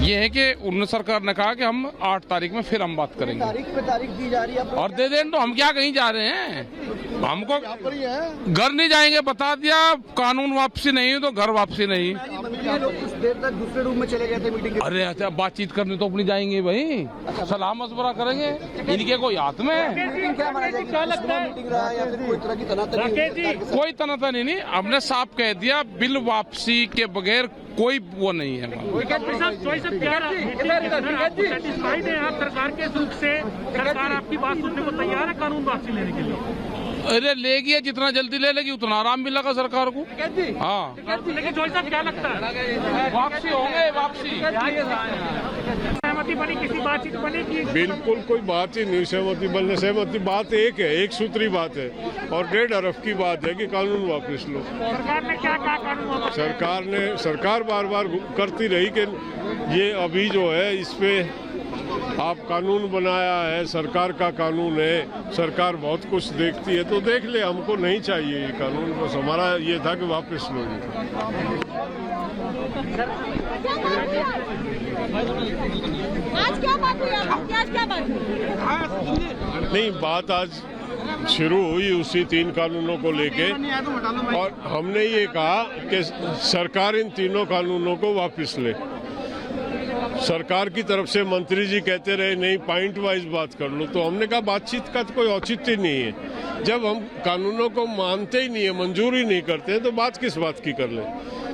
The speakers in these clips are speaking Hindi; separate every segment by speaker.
Speaker 1: ये है कि उन्होंने सरकार ने कहा कि हम 8 तारीख में फिर हम बात करेंगे।
Speaker 2: तारीख पे तारीख दी जा रही है
Speaker 1: और दे दें तो हम क्या कहीं जा रहे हैं, हमको घर नहीं जाएंगे, बता दिया। कानून वापसी नहीं है तो घर वापसी नहीं।
Speaker 2: लोग कुछ देर तक दूसरे रूम में चले गए थे मीटिंग के।
Speaker 1: अरे अच्छा, बातचीत करने तो अपनी जाएंगे भाई, सलाह मशवरा करेंगे, इनके कोई हाथ में है?
Speaker 2: क्या माना जाए, क्या लगता है मीटिंग रहा है या फिर कोई तरह की तनातनी?
Speaker 1: कोई तनातनी नहीं, हमने साफ कह दिया बिल वापसी के बगैर कोई वो नहीं है।
Speaker 3: सेटिस्फाइड है आप सरकार के रुख से? सरकार आपकी बात सुनने को तैयार है कानून वापसी लेने के लिए?
Speaker 1: अरे लेगी, जितना जल्दी ले लेगी उतना आराम मिलेगा सरकार को। हाँ,
Speaker 3: लेकिन जोई साहब क्या लगता है
Speaker 1: वापसी होंगे, वापसी
Speaker 3: सहमति बनी, किसी बातचीत बनेगी?
Speaker 4: बिल्कुल कोई बात ही नहीं सहमति बनने। सहमति बात एक है, एक सूत्री बात है और 1.5 अरब की बात है कि कानून वापस लो।
Speaker 3: सरकार ने क्या कहा कानून वापस?
Speaker 4: सरकार बार बार करती रही कि ये अभी जो है इस पे आप कानून बनाया है, सरकार का कानून है, सरकार बहुत कुछ देखती है तो देख ले, हमको नहीं चाहिए ये कानून। बस हमारा ये था कि वापस लो ये।
Speaker 5: आज क्या बात हुई आपकी? आज क्या बात हुई?
Speaker 4: नहीं, बात आज शुरू हुई उसी 3 कानूनों को लेके और हमने ये कहा कि सरकार इन 3 कानूनों को वापस ले। सरकार की तरफ से मंत्री जी कहते रहे नहीं पॉइंट वाइज बात कर लो, तो हमने कहा बातचीत का तो कोई औचित्य नहीं है। जब हम कानूनों को मानते ही नहीं है, मंजूर ही नहीं करते हैं, तो बात किस बात की कर लें?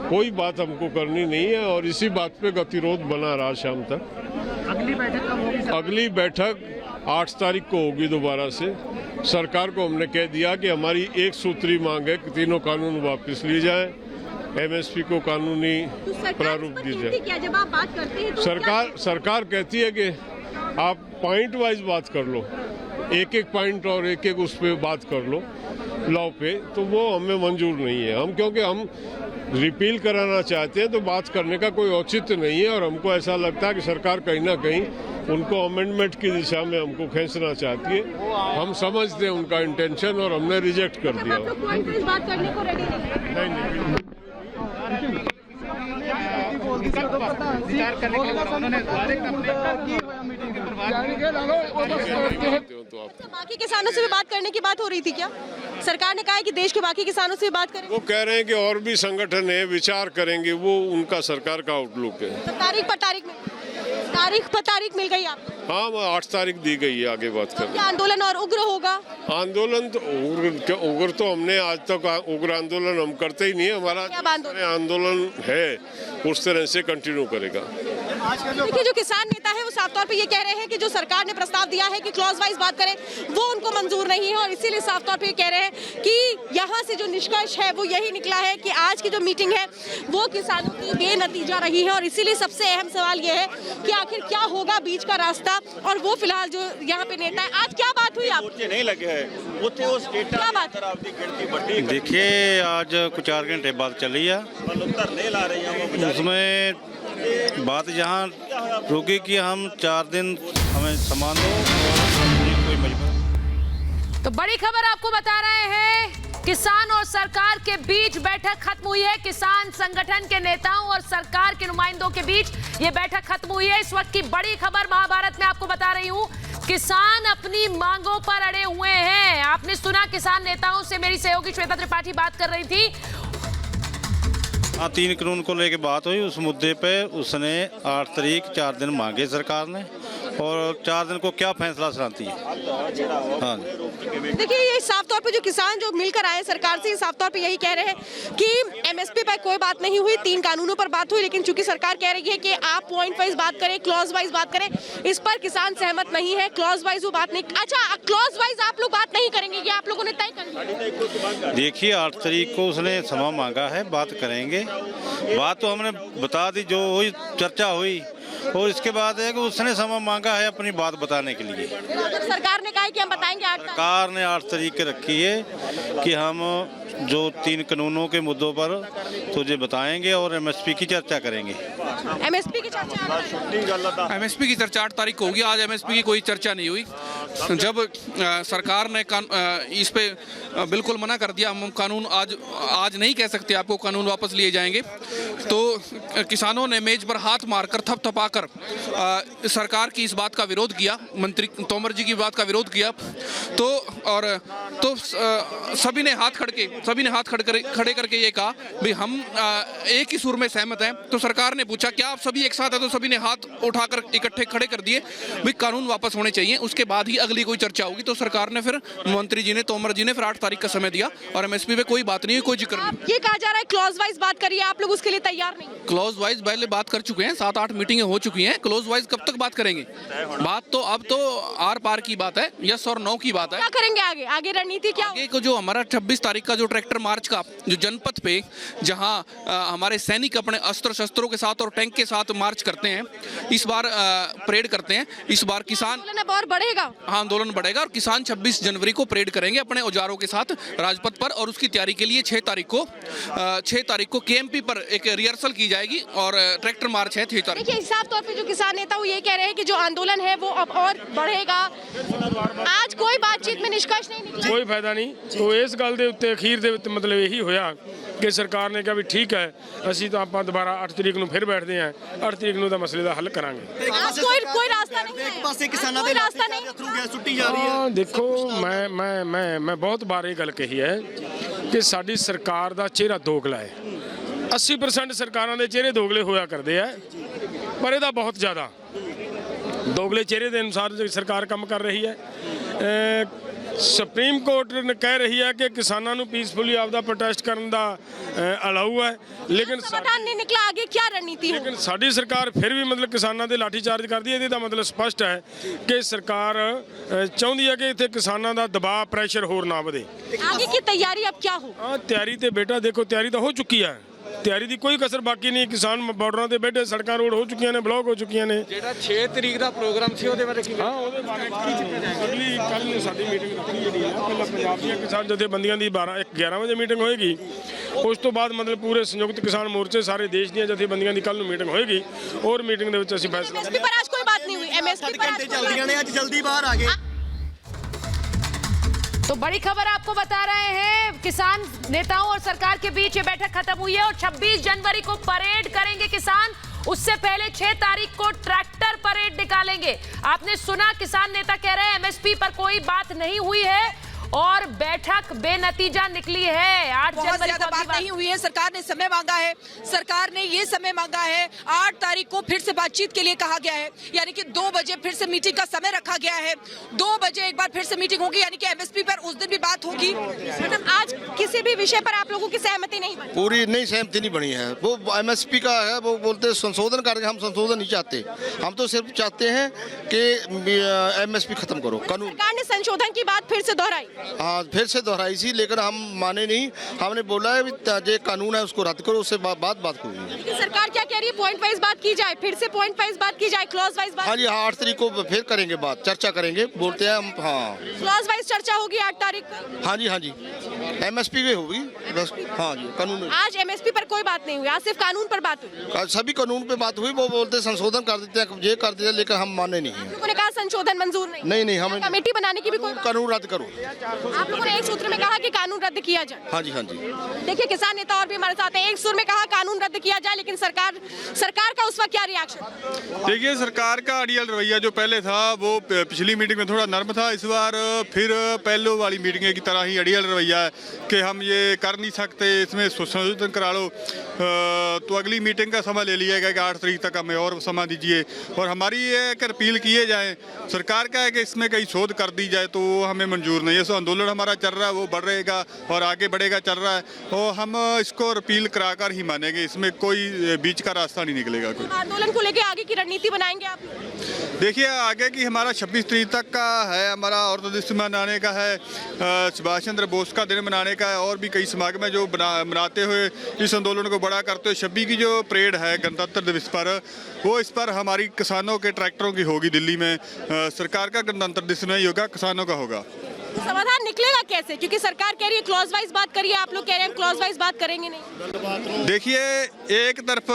Speaker 4: कोई बात हमको करनी नहीं है और इसी बात पे गतिरोध बना रहा शाम तक।
Speaker 3: अगली बैठक कब होगी?
Speaker 4: अगली बैठक 8 तारीख को होगी दोबारा से। सरकार को हमने कह दिया कि हमारी एक सूत्री मांग है कि 3 कानून वापस लिए जाए, MSP को कानूनी प्रारूप दी जाए।
Speaker 5: जब आप बात करते हैं तो
Speaker 4: सरकार कहती है कि आप पॉइंट वाइज बात कर लो, एक एक पॉइंट और एक एक उस पर बात कर लो लॉ पे, तो वो हमें मंजूर नहीं है। हम क्योंकि हम रिपील कराना चाहते हैं तो बात करने का कोई औचित्य नहीं है और हमको ऐसा लगता है कि सरकार कहीं ना कहीं उनको अमेंडमेंट की दिशा में हमको खींचना चाहती है। हम समझते हैं उनका इंटेंशन और हमने रिजेक्ट कर दिया।
Speaker 5: बात करने को रेडी नहीं? बाकी किसानों से भी बात करने की बात हो रही थी क्या? सरकार ने कहा है कि देश के बाकी किसानों से भी बात करें।
Speaker 4: वो कह रहे हैं कि और भी संगठन है, विचार करेंगे, वो उनका सरकार का आउटलुक है।
Speaker 5: तो तारीख पर तारीख मिल गई आपको?
Speaker 4: हाँ, 8 तारीख दी गई है आगे बात करने।
Speaker 5: क्या आंदोलन और उग्र होगा?
Speaker 4: आंदोलन तो उग्र तो हमने आज तक उग्र आंदोलन हम करते ही नहीं है। हमारा आंदोलन है उस तरह से कंटिन्यू करेगा।
Speaker 5: देखिए, जो किसान नेता है वो साफ तौर पे ये कह रहे हैं कि जो सरकार ने प्रस्ताव दिया है कि क्लॉज वाइज बात करें, वो उनको मंजूर नहीं है और इसीलिए साफ तौर पे ये कह रहे हैं कि यहाँ से जो निष्कर्ष है वो यही निकला है कि आज की जो मीटिंग है वो किसानों की बेनतीजा रही है और इसीलिए सबसे अहम सवाल ये है कि आखिर क्या होगा बीच का रास्ता। और वो फिलहाल जो यहाँ पे नेता है, आज क्या बात हुई आप
Speaker 6: नहीं लगे है
Speaker 5: क्या बात?
Speaker 6: देखिए, आज कुछ 4 घंटे बात चली है, उसमें बात जहाँ रुकी कि हम 4 दिन हमें सामान दो, कोई मजबूर।
Speaker 7: तो बड़ी खबर आपको बता रहे हैं, किसान और सरकार के बीच बैठक खत्म हुई है। किसान संगठन के नेताओं और सरकार के नुमाइंदों के बीच ये बैठक खत्म हुई है। इस वक्त की बड़ी खबर महाभारत में आपको बता रही हूँ, किसान अपनी मांगों पर अड़े हुए हैं। आपने सुना, किसान नेताओं से मेरी सहयोगी श्वेता त्रिपाठी बात कर रही थी।
Speaker 6: 3 कानून को लेके बात हुई, उस मुद्दे पे उसने 8 तारीख 4 दिन मांगे सरकार ने और 4 दिन को क्या फैसला सुनाती है। हाँ,
Speaker 5: देखिए, ये साफ तौर पे जो किसान जो मिलकर आए सरकार से साफ तौर पे यही कह रहे हैं कि MSP पर कोई बात नहीं हुई, 3 कानूनों पर बात हुई, लेकिन चूंकि सरकार कह रही है कि आप पॉइंट वाइज बात करें, क्लॉज वाइज बात करें, इस पर किसान सहमत नहीं है। क्लॉज वाइज वो बात नहीं, अच्छा क्लॉज वाइज आप लोग बात नहीं करेंगे, ये आप लोगों ने तय कर लिया?
Speaker 6: देखिए, 8 तारीख को उसने समय मांगा है, बात करेंगे। बात तो हमने बता दी, जो हुई चर्चा हुई, और इसके बाद है कि उसने समय मांगा है अपनी बात बताने के लिए।
Speaker 5: सरकार ने कहा है कि हम बताएंगे 8 तारीख।
Speaker 6: सरकार ने 8 तारीख रखी है कि हम जो 3 कानूनों के मुद्दों पर तुझे बताएंगे और MSP की चर्चा करेंगे।
Speaker 5: MSP की चर्चा
Speaker 1: MSP की चर्चा 8 तारीख को होगी। आज MSP की कोई चर्चा नहीं हुई। जब सरकार ने इस पे बिल्कुल मना कर दिया, हम कानून आज नहीं कह सकते आपको कानून वापस लिए जाएंगे।
Speaker 8: तो किसानों ने मेज पर हाथ मारकर थपथपाकर सरकार की इस बात का विरोध किया, मंत्री तोमर जी की बात का विरोध किया। तो सभी ने हाथ खड़े करके ये कहा भाई हम एक ही सुर में सहमत हैं। तो सरकार ने पूछा क्या आप सभी एक साथ हैं, तो सभी ने हाथ उठाकर इकट्ठे खड़े कर दिए भाई कानून वापस होने चाहिए, उसके बाद ही अगली कोई चर्चा होगी। तो सरकार ने फिर मंत्री जी ने तोमर जी ने फिर 8 तारीख का समय दिया और एमएसपी पे कोई बात नहीं हुई, कोई जिक्र नहीं।
Speaker 5: ये कहा जा रहा है क्लॉज वाइज बात करिए, आप लोग उसके लिए तैयार नहीं?
Speaker 8: क्लॉज वाइज पहले बात कर चुके हैं, 7-8 मीटिंगें हो चुकी हैं। क्लॉज वाइज कब तक बात करेंगे? बात तो अब तो आर पार की बात है, यस और नो की बात है।
Speaker 5: क्या करेंगे आगे रणनीति क्या?
Speaker 8: आगे को जो हमारा 26 तारीख का जो ट्रैक्टर मार्च का जो जनपद पे जहां हमारे सैनिक अपने अस्त्र शस्त्रों के साथ और टैंक के साथ मार्च करते हैं, इस बार परेड करते हैं। इस बार किसान
Speaker 5: आंदोलन और बढ़ेगा।
Speaker 8: हाँ, आंदोलन बढ़ेगा और किसान 26 जनवरी को परेड करेंगे अपने औजारों के साथ राजपथ पर। और उसकी तैयारी के लिए 6 तारीख को केएमपी पर एक रिहर्सल की जाएगी और ट्रैक्टर मार्च है 6 तारीख।
Speaker 5: देखिए साफ तौर पे जो किसान नेता वो ये कह रहे हैं कि जो आंदोलन है वो अब और बढ़ेगा। आज कोई बातचीत में निष्कर्ष नहीं निकला,
Speaker 9: कोई फायदा नहीं। तो इस गल ਦੇ ਉੱਤੇ ਅਖੀਰ ਦੇ ਉੱਤੇ ਮਤਲਬ ਇਹੀ ਹੋਇਆ ਕਿ ਸਰਕਾਰ ਨੇ ਕਿਹਾ ਵੀ ਠੀਕ ਹੈ ਅਸੀਂ ਤਾਂ ਆਪਾਂ ਦੁਬਾਰਾ 8 ਤਰੀਕ ਨੂੰ ਫਿਰ ਬੈਠਦੇ ਹਾਂ, 8 ਤਰੀਕ ਨੂੰ ਤਾਂ ਮਸਲੇ ਦਾ ਹੱਲ ਕਰਾਂਗੇ।
Speaker 5: आज कोई रास्ता नहीं है।
Speaker 2: ਇੱਕ ਪਾਸੇ ਕਿਸਾਨਾਂ
Speaker 5: कोई
Speaker 2: ਦੇ
Speaker 5: रास्ता नहीं।
Speaker 2: ਅਥਰੂ ਗੈਸ ਸੁੱਟੀ ਜਾ ਰਹੀ ਹੈ।
Speaker 9: ਦੇਖੋ ਮੈਂ ਬਹੁਤ ਵਾਰ ਇਹ ਗੱਲ ਕਹੀ ਹੈ ਕਿ ਸਾਡੀ ਸਰਕਾਰ ਦਾ ਚਿਹਰਾ ਦੋਗਲਾ ਹੈ। 80% ਸਰਕਾਰਾਂ ਦੇ ਚਿਹਰੇ ਦੋਗਲੇ ਹੋਇਆ ਕਰਦੇ ਆ, ਪਰ ਇਹਦਾ ਬਹੁਤ ਜ਼ਿਆਦਾ ਦੋਗਲੇ ਚਿਹਰੇ ਦੇ ਅਨੁਸਾਰ ਸਰਕਾਰ ਕੰਮ ਕਰ ਰਹੀ ਹੈ। ਸੁਪਰੀਮ ਕੋਰਟ ਨੇ ਕਹਿ ਰਹੀ ਹੈ ਕਿ ਕਿਸਾਨਾਂ ਨੂੰ ਪੀਸਫੁਲੀ ਆਪਦਾ ਪ੍ਰੋਟੈਸਟ ਕਰਨ ਦਾ ਅਲਾਉ ਹੈ, ਲੇਕਿਨ
Speaker 5: समाधान नहीं निकला, आगे क्या रणनीति हो?
Speaker 9: ਲੇਕਿਨ ਸਾਡੀ ਸਰਕਾਰ ਫਿਰ ਵੀ ਮਤਲਬ ਕਿਸਾਨਾਂ ਦੇ ਲਾਠੀ ਚਾਰਜ ਕਰਦੀ ਹੈ। ਇਹਦੇ ਦਾ ਮਤਲਬ ਸਪਸ਼ਟ ਹੈ ਕਿ ਸਰਕਾਰ ਚਾਹੁੰਦੀ ਹੈ ਕਿ ਇੱਥੇ ਕਿਸਾਨਾਂ ਦਾ ਦਬਾਅ ਪ੍ਰੈਸ਼ਰ ਹੋਰ ਨਾ ਵਧੇ।
Speaker 5: आगे की तैयारी अब क्या हो?
Speaker 9: ਹਾਂ, ਤਿਆਰੀ ਤੇ ਬੇਟਾ ਦੇਖੋ ਤਿਆਰੀ ਤਾਂ ਹੋ ਚੁੱਕੀ ਹੈ, ਤਿਆਰੀ ਦੀ ਕੋਈ ਕਸਰ ਬਾਕੀ ਨਹੀਂ। ਕਿਸਾਨ ਬਾਰਡਰਾਂ ਤੇ ਬੈਠੇ, ਸੜਕਾਂ ਰੋਡ ਹੋ ਚੁੱਕੀਆਂ ਨੇ, ਬਲੌਕ ਹੋ ਚੁੱਕੀਆਂ ਨੇ।
Speaker 2: ਜਿਹੜਾ 6 ਤਰੀਕ ਦਾ ਪ੍ਰੋਗਰਾਮ ਸੀ ਉਹਦੇ ਬਾਰੇ ਕੀ?
Speaker 9: ਹਾਂ, ਉਹਦੇ ਬਾਰੇ ਅਗਲੀ ਕੱਲ ਨੂੰ ਸਾਡੀ ਮੀਟਿੰਗ ਰੱਖੀ ਜਿਹੜੀ ਹੈ ਪਹਿਲਾਂ ਪੰਜਾਬ ਦੀਆਂ ਕਿਸਾਨ ਜਥੇਬੰਦੀਆਂ ਦੀ 11 ਵਜੇ ਮੀਟਿੰਗ ਹੋਏਗੀ। ਉਸ ਤੋਂ ਬਾਅਦ ਮਤਲਬ ਪੂਰੇ ਸੰਯੁਕਤ ਕਿਸਾਨ ਮੋਰਚੇ ਸਾਰੇ ਦੇਸ਼ ਦੀਆਂ ਜਥੇਬੰਦੀਆਂ ਦੀ ਕੱਲ ਨੂੰ ਮੀਟਿੰਗ ਹੋਏਗੀ ਔਰ ਮੀਟਿੰਗ ਦੇ ਵਿੱਚ ਅਸੀਂ ਫੈਸਲਾ
Speaker 5: एमएसपी पर आज कोई बात नहीं हुई। एमएसपी पर आज कोई बात
Speaker 2: ਚੱਲਦੀਆਂ ਨੇ, ਅੱਜ ਜਲਦੀ ਬਾਹਰ ਆ ਗਏ।
Speaker 7: तो बड़ी खबर आपको बता रहे हैं, किसान नेताओं और सरकार के बीच ये बैठक खत्म हुई है और 26 जनवरी को परेड करेंगे किसान। उससे पहले 6 तारीख को ट्रैक्टर परेड निकालेंगे। आपने सुना, किसान नेता कह रहे हैं एमएसपी पर कोई बात नहीं हुई है और बैठक बेनतीजा निकली है। 8 जनवरी को
Speaker 10: बात नहीं हुई है। सरकार ने समय मांगा है, सरकार ने ये समय मांगा है 8 तारीख को फिर से बातचीत के लिए कहा गया है, यानी कि 2 बजे फिर से मीटिंग का समय रखा गया है। 2 बजे एक बार फिर से मीटिंग होगी, यानी कि एमएसपी पर उस दिन भी बात होगी।
Speaker 5: मतलब आज किसी भी विषय पर आप लोगों की सहमति नहीं बनी?
Speaker 11: पूरी नहीं सहमति नहीं बनी है। वो एमएसपी का है, वो बोलते संशोधन करेंगे, हम संशोधन नहीं चाहते। हम तो सिर्फ चाहते हैं कि एमएसपी खत्म करो। कानून
Speaker 5: सरकार ने संशोधन की बात फिर से दोहराई।
Speaker 11: हाँ, फिर से दोहराई सी, लेकिन हम माने नहीं। हमने बोला है जो कानून है उसको रद्द करो, उससे बात होगी।
Speaker 5: लेकिन सरकार क्या कह रही है? पॉइंट वाइज बात की जाए, फिर से पॉइंट वाइज बात की जाए, क्लॉज वाइज बात।
Speaker 11: हाँ जी, हाँ 8 तारीख को फिर करेंगे बात, चर्चा करेंगे, बोलते हैं हम। हाँ,
Speaker 5: क्लॉज वाइज चर्चा होगी 8 तारीख को।
Speaker 11: हाँ जी एमएसपी पे होगी बस। हाँ जी, कानून।
Speaker 5: आज एमएसपी पर कोई बात नहीं हुई, आज सिर्फ कानून पर बात हुई।
Speaker 11: सभी कानून पे बात हुई। वो बोलते संशोधन कर देते हैं, ये कर देते हैं, लेकिन हम माने नहीं।
Speaker 5: लोगों ने कहा संशोधन मंजूर
Speaker 11: नहीं, हमें
Speaker 5: कमेटी बनाने की भी कोई
Speaker 11: कानून रद्द करो।
Speaker 5: आप लोगों ने एक सूत्र में कहा कि कानून रद्द किया जाए।
Speaker 11: हाँ जी
Speaker 5: देखिए किसान नेता और भी हमारे साथ हैं। एक सुर में कहा कानून रद्द किया जाए, लेकिन सरकार का उस वक्त क्या रिएक्शन?
Speaker 12: देखिए, सरकार का अड़ियल रवैया जो पहले था वो पिछली मीटिंग में थोड़ा नर्म था। इस बार फिर पहले वाली मीटिंग की तरह ही अड़ियल रवैया है कि हम ये कर नहीं सकते, इसमें संशोधन करा लो। तो अगली मीटिंग का समय ले लिया गया कि 8 तारीख तक हमें और समय दीजिए और हमारी ये एक अपील किए जाए। सरकार का है कि इसमें कहीं शोध कर दी जाए, तो हमें मंजूर नहीं है। सो आंदोलन हमारा चल रहा है, वो बढ़ रहेगा और आगे बढ़ेगा, चल रहा है और हम इसको अपील कराकर ही मानेंगे। इसमें कोई बीच का रास्ता नहीं निकलेगा। कोई
Speaker 5: आंदोलन को लेकर आगे की रणनीति बनाएंगे आप?
Speaker 12: देखिए, आगे की हमारा 26 तारीख तक का है, हमारा औरत दिवस मनाने का है, सुभाष चंद्र बोस का दिन मनाने का है और भी कई समागम है जो मनाते हुए इस आंदोलन को बड़ा करते हुए 26 की जो परेड है गणतंत्र दिवस पर, वो इस पर हमारी किसानों के ट्रैक्टरों की होगी दिल्ली में। सरकार का गणतंत्र दिवस नहीं होगा, किसानों का होगा।
Speaker 5: समाधान निकलेगा कैसे? क्योंकि सरकार कह रही है क्लॉज वाइज बात करिए, आप लोग कह रहे हैं क्लॉज वाइज बात करेंगे नहीं।
Speaker 12: देखिए, एक तरफ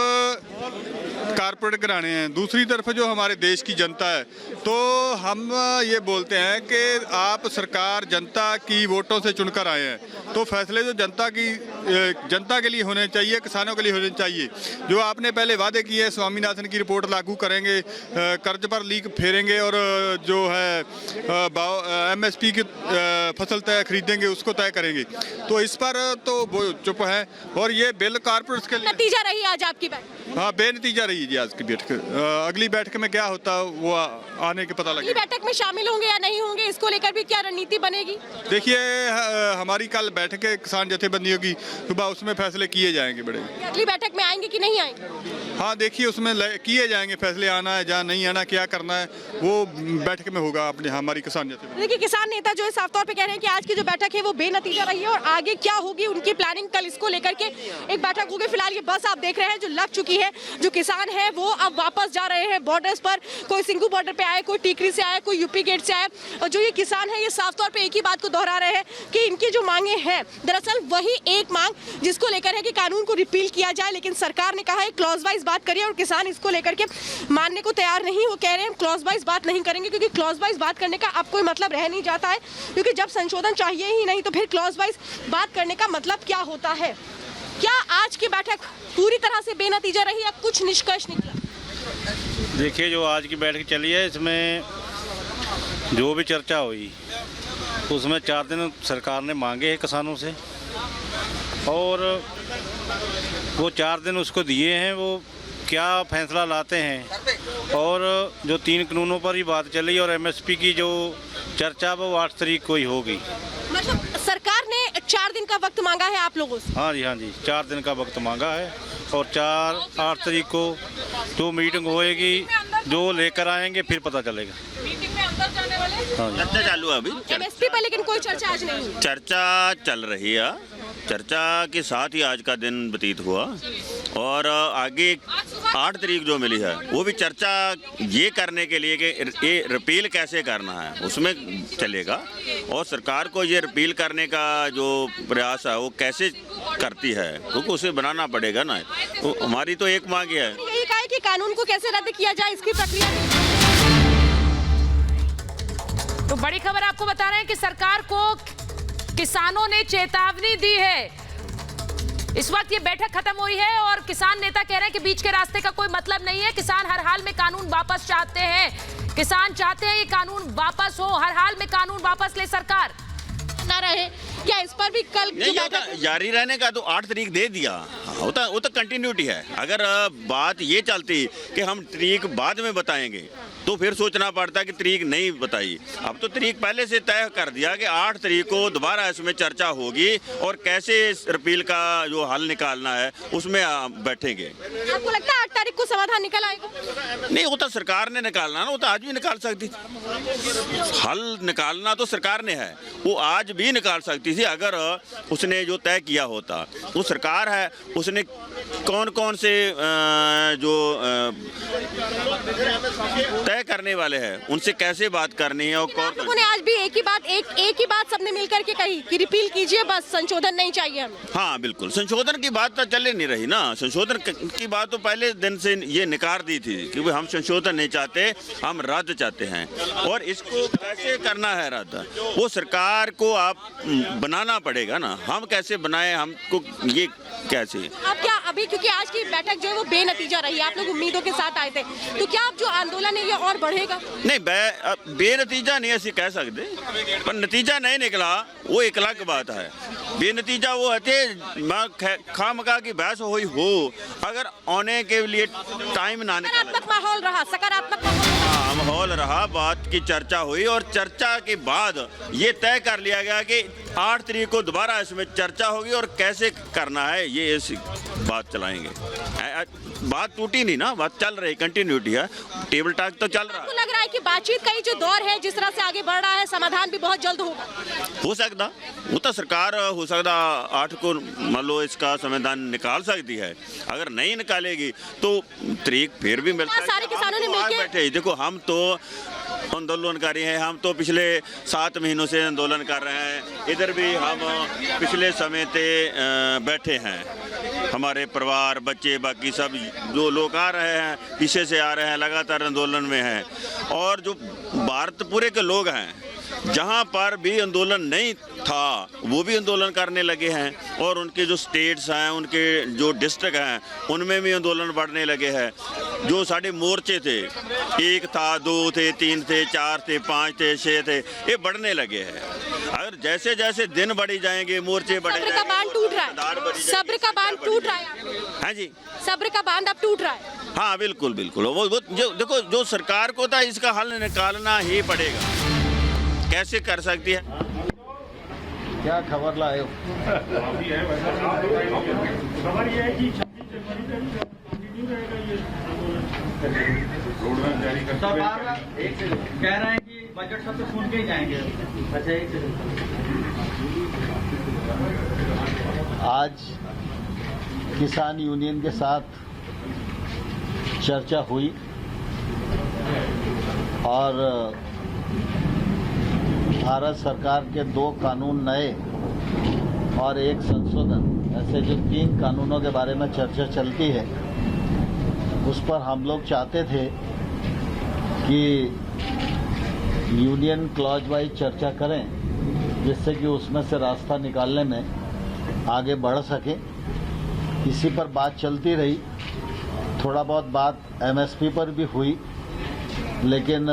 Speaker 12: कारपोरेट घराने हैं, दूसरी तरफ जो हमारे देश की जनता है, तो हम ये बोलते हैं कि आप सरकार जनता की वोटों से चुनकर आए हैं, तो फैसले जो जनता के लिए होने चाहिए, किसानों के लिए होने चाहिए। जो आपने पहले वादे किए हैं, स्वामीनाथन की रिपोर्ट लागू करेंगे, कर्ज पर लीक फेरेंगे और जो है MSP की फसल तय खरीदेंगे उसको तय करेंगे, तो इस पर तो वो चुप है। और ये बिल कारपोरेट्स के लिए
Speaker 5: नतीजा रही आज आपकी बैठक?
Speaker 12: हाँ, बेनतीजा रही जी आज की बैठक। अगली बैठक में क्या होता है वो आने के पता
Speaker 5: अगली
Speaker 12: लगेगा।
Speaker 5: बैठक में शामिल होंगे या नहीं होंगे, इसको लेकर भी क्या रणनीति बनेगी?
Speaker 12: देखिए, हमारी कल बैठक है किसान जथेबंदियों की, सुबह उसमें फैसले किए जाएंगे बड़े।
Speaker 5: अगली बैठक में आएंगे कि नहीं आएंगे?
Speaker 12: हाँ, देखिए उसमें किए जाएंगे फैसले, आना है जहाँ नहीं आना, क्या करना है, वो बैठक में होगा अपने हमारी किसान जथेबंदी।
Speaker 5: देखिए, किसान नेता जो है साफ तौर पे कह रहे हैं कि आज की जो बैठक है वो बेनतीजा रही है और आगे क्या होगी उनकी प्लानिंग, कल इसको लेकर के एक बैठक होगी। फिलहाल ये बस आप देख रहे हैं जो लग चुकी है, जो किसान है वो अब वापस जा रहे हैं बॉर्डर्स पर। कोई सिंघू बॉर्डर पे आए, कोई टीकरी से आए, कोई यूपी गेट से आए, और जो ये किसान है ये साफ तौर पे एक ही बात को दोहरा रहे हैं कि इनकी जो मांगे हैं दरअसल वही एक मांग जिसको लेकर है कि कानून को रिपील किया जाए, लेकिन सरकार ने कहा है क्लॉज वाइज बात करिए, और किसान इसको लेकर के मानने को तैयार नहीं। वो कह रहे हैं क्लॉज वाइज बात नहीं करेंगे, क्योंकि क्लॉज वाइज बात करने का अब कोई मतलब रह नहीं जाता है, क्योंकि जब संशोधन चाहिए ही नहीं तो फिर क्लॉज वाइज बात करने का मतलब क्या होता है। क्या आज की बैठक पूरी तरह से बेनतीजा रही या कुछ निष्कर्ष निकला?
Speaker 6: देखिए, जो आज की बैठक चली है इसमें जो भी चर्चा हुई उसमें 4 दिन सरकार ने मांगे हैं किसानों से, और वो 4 दिन उसको दिए हैं। वो क्या फैसला लाते हैं, और जो 3 कानूनों पर ही बात चली और MSP की जो चर्चा वो 8 तारीख को ही होगी।
Speaker 5: मतलब सरकार ने 4 दिन का वक्त मांगा है आप लोगों से?
Speaker 6: हाँ जी, 4 दिन का वक्त मांगा है, और 8 तारीख को जो मीटिंग होएगी, जो लेकर आएंगे फिर पता चलेगा।
Speaker 5: मीटिंग में अंदर जाने वाले?
Speaker 6: हाँ जी।
Speaker 2: चर्चा चालू है अभी,
Speaker 5: MSP पर लेकिन कोई चर्चा आज नहीं हुई।
Speaker 2: चर्चा चल रही है, चर्चा के साथ ही आज का दिन व्यतीत हुआ, और आगे 8 तारीख जो मिली है वो भी चर्चा ये करने के लिए कि ये रिपील कैसे करना है उसमें चलेगा, और सरकार को ये रिपील करने का जो प्रयास है वो कैसे करती है, क्योंकि उसे बनाना पड़ेगा ना। तो हमारी तो एक मांग है,
Speaker 5: यही कहा है कि कानून को कैसे रद्द किया जाए, इसकी प्रक्रिया।
Speaker 7: तो बड़ी खबर आपको बता रहे हैं कि सरकार को किसानों ने चेतावनी दी है। इस वक्त ये बैठक खत्म हुई है और किसान नेता कह रहे हैं कि बीच के रास्ते का कोई मतलब नहीं है। किसान हर हाल में कानून वापस चाहते हैं, किसान चाहते हैं ये कानून वापस हो, हर हाल में कानून वापस ले सरकार।
Speaker 5: ना रहे क्या इस पर भी कल
Speaker 2: जारी रहने का तो 8 तारीख दे दिया, वो तो कंटिन्यूटी है। अगर बात ये चलती कि हम तारीख बाद में बताएंगे तो फिर सोचना पड़ता कि तारीख नहीं बताई। अब तो तारीख पहले से तय कर दिया कि 8 तारीख को दोबारा इसमें चर्चा होगी और कैसे इस रिपील का जो हल निकालना है उसमें बैठेंगे।
Speaker 5: आपको लगता है 8 तारीख को समाधान निकल आएगा?
Speaker 2: नहीं, वो तो सरकार ने निकालना ना, वो तो आज भी निकाल सकती थी। हल निकालना तो सरकार ने है, वो आज भी निकाल सकती थी अगर उसने जो तय किया होता। वो सरकार है, उसने कौन कौन से जो तय करने वाले हैं उनसे कैसे बात करनी है, और
Speaker 5: आप लोगों ने आज भी एक ही बात सबने मिलकर के कही कि रिपील कीजिए, बस संशोधन नहीं चाहिए हमें।
Speaker 2: हाँ बिल्कुल, संशोधन की बात तो चल नहीं रही ना। संशोधन की बात तो पहले दिन से ये नकार दी थी कि हम संशोधन नहीं चाहते, हम रद्द चाहते हैं। और इसको कैसे करना है रद्द, वो सरकार को आप बनाना पड़ेगा ना। हम कैसे बनाए, हमको ये कैसे।
Speaker 5: अब क्या अभी, क्योंकि आज की बैठक जो है वो बेनतीजा रही, आप लोग उम्मीदों के साथ आए थे, तो क्या अब जो आंदोलन है ये और बढ़ेगा?
Speaker 2: नहीं, बेनतीजा नहीं ऐसी कह सकते, पर नतीजा नहीं निकला वो एक अलग बात है। बेनतीजा वो है खामखा की बहस हुई हो, अगर आने के लिए टाइम ना निकला।
Speaker 5: सकारात्मक माहौल रहा, सकारात्मक
Speaker 2: माहौल रहा, बात की चर्चा हुई, और चर्चा के बाद ये तय कर लिया गया कि 8 तारीख को दोबारा इसमें चर्चा होगी और कैसे करना है ये इस बात चलाएंगे। बात टूटी नहीं ना, बात चल रही, कंटिन्यूटी है, टेबल टॉक तो चल रहा है।
Speaker 5: लग रहा है कि बातचीत का ही जो दौर है जिस तरह से आगे बढ़ रहा है, समाधान भी बहुत जल्द होगा।
Speaker 2: हो सकता, वो तो सरकार हो सकता 8 को मान लो इसका समाधान निकाल सकती है। अगर नहीं निकालेगी तो तारीख फिर भी मिलता है।
Speaker 5: सारे किसानों ने मिलकर
Speaker 2: बैठे, देखो हम तो आंदोलनकारी हैं। हम तो पिछले 7 महीनों से आंदोलन कर रहे हैं। इधर भी हम पिछले समय से बैठे हैं। हमारे परिवार, बच्चे, बाकी सब जो लोग आ रहे हैं, पीछे से आ रहे हैं, लगातार आंदोलन में हैं। और जो भारत पूरे के लोग हैं, जहां पर भी आंदोलन नहीं था वो भी आंदोलन करने लगे हैं। और उनके जो स्टेट्स हैं, उनके जो डिस्ट्रिक्ट हैं, उनमें भी आंदोलन बढ़ने लगे हैं। जो सारे मोर्चे थे, 1 था, 2 थे, 3 थे, 4 थे, 5 थे, 6 थे, ये बढ़ने लगे हैं। अगर जैसे जैसे दिन बढ़ी जाएंगे, मोर्चे बढ़े
Speaker 5: सब्र का बांध टूट रहा है। सब्र का बांध टूट रहा है।
Speaker 2: हाँ जी,
Speaker 5: सब्र का बांध अब टूट रहा है।
Speaker 2: हाँ बिल्कुल बिल्कुल। वो जो देखो, जो सरकार को था इसका हल निकालना ही पड़ेगा। कैसे कर सकती है?
Speaker 11: क्या खबर लाए हो?
Speaker 3: खबर ये है कि 26 जनवरी तक कंटिन्यू रहेगा ये रोडमैप जारी करते हुए।
Speaker 13: कह रहे हैं कि बजट सत्र सुन के ही जाएंगे। अच्छा, एक
Speaker 11: आज किसान यूनियन के साथ चर्चा हुई और भारत सरकार के 2 कानून नए और 1 संशोधन, ऐसे जो 3 कानूनों के बारे में चर्चा चलती है, उस पर हम लोग चाहते थे कि यूनियन क्लॉज वाइज चर्चा करें, जिससे कि उसमें से रास्ता निकालने में आगे बढ़ सके। इसी पर बात चलती रही। थोड़ा बहुत बात एमएसपी पर भी हुई, लेकिन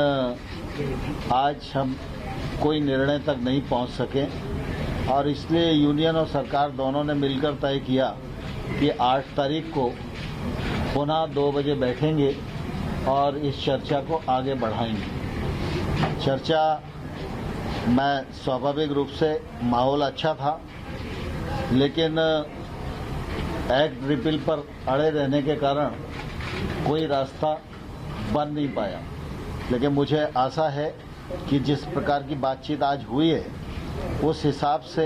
Speaker 11: आज हम कोई निर्णय तक नहीं पहुंच सके और इसलिए यूनियन और सरकार दोनों ने मिलकर तय किया कि 8 तारीख को पुनः 2 बजे बैठेंगे और इस चर्चा को आगे बढ़ाएंगे। चर्चा में स्वाभाविक रूप से माहौल अच्छा था, लेकिन एक्ट रिपील पर अड़े रहने के कारण कोई रास्ता बन नहीं पाया। लेकिन मुझे आशा है कि जिस प्रकार की बातचीत आज हुई है, उस हिसाब से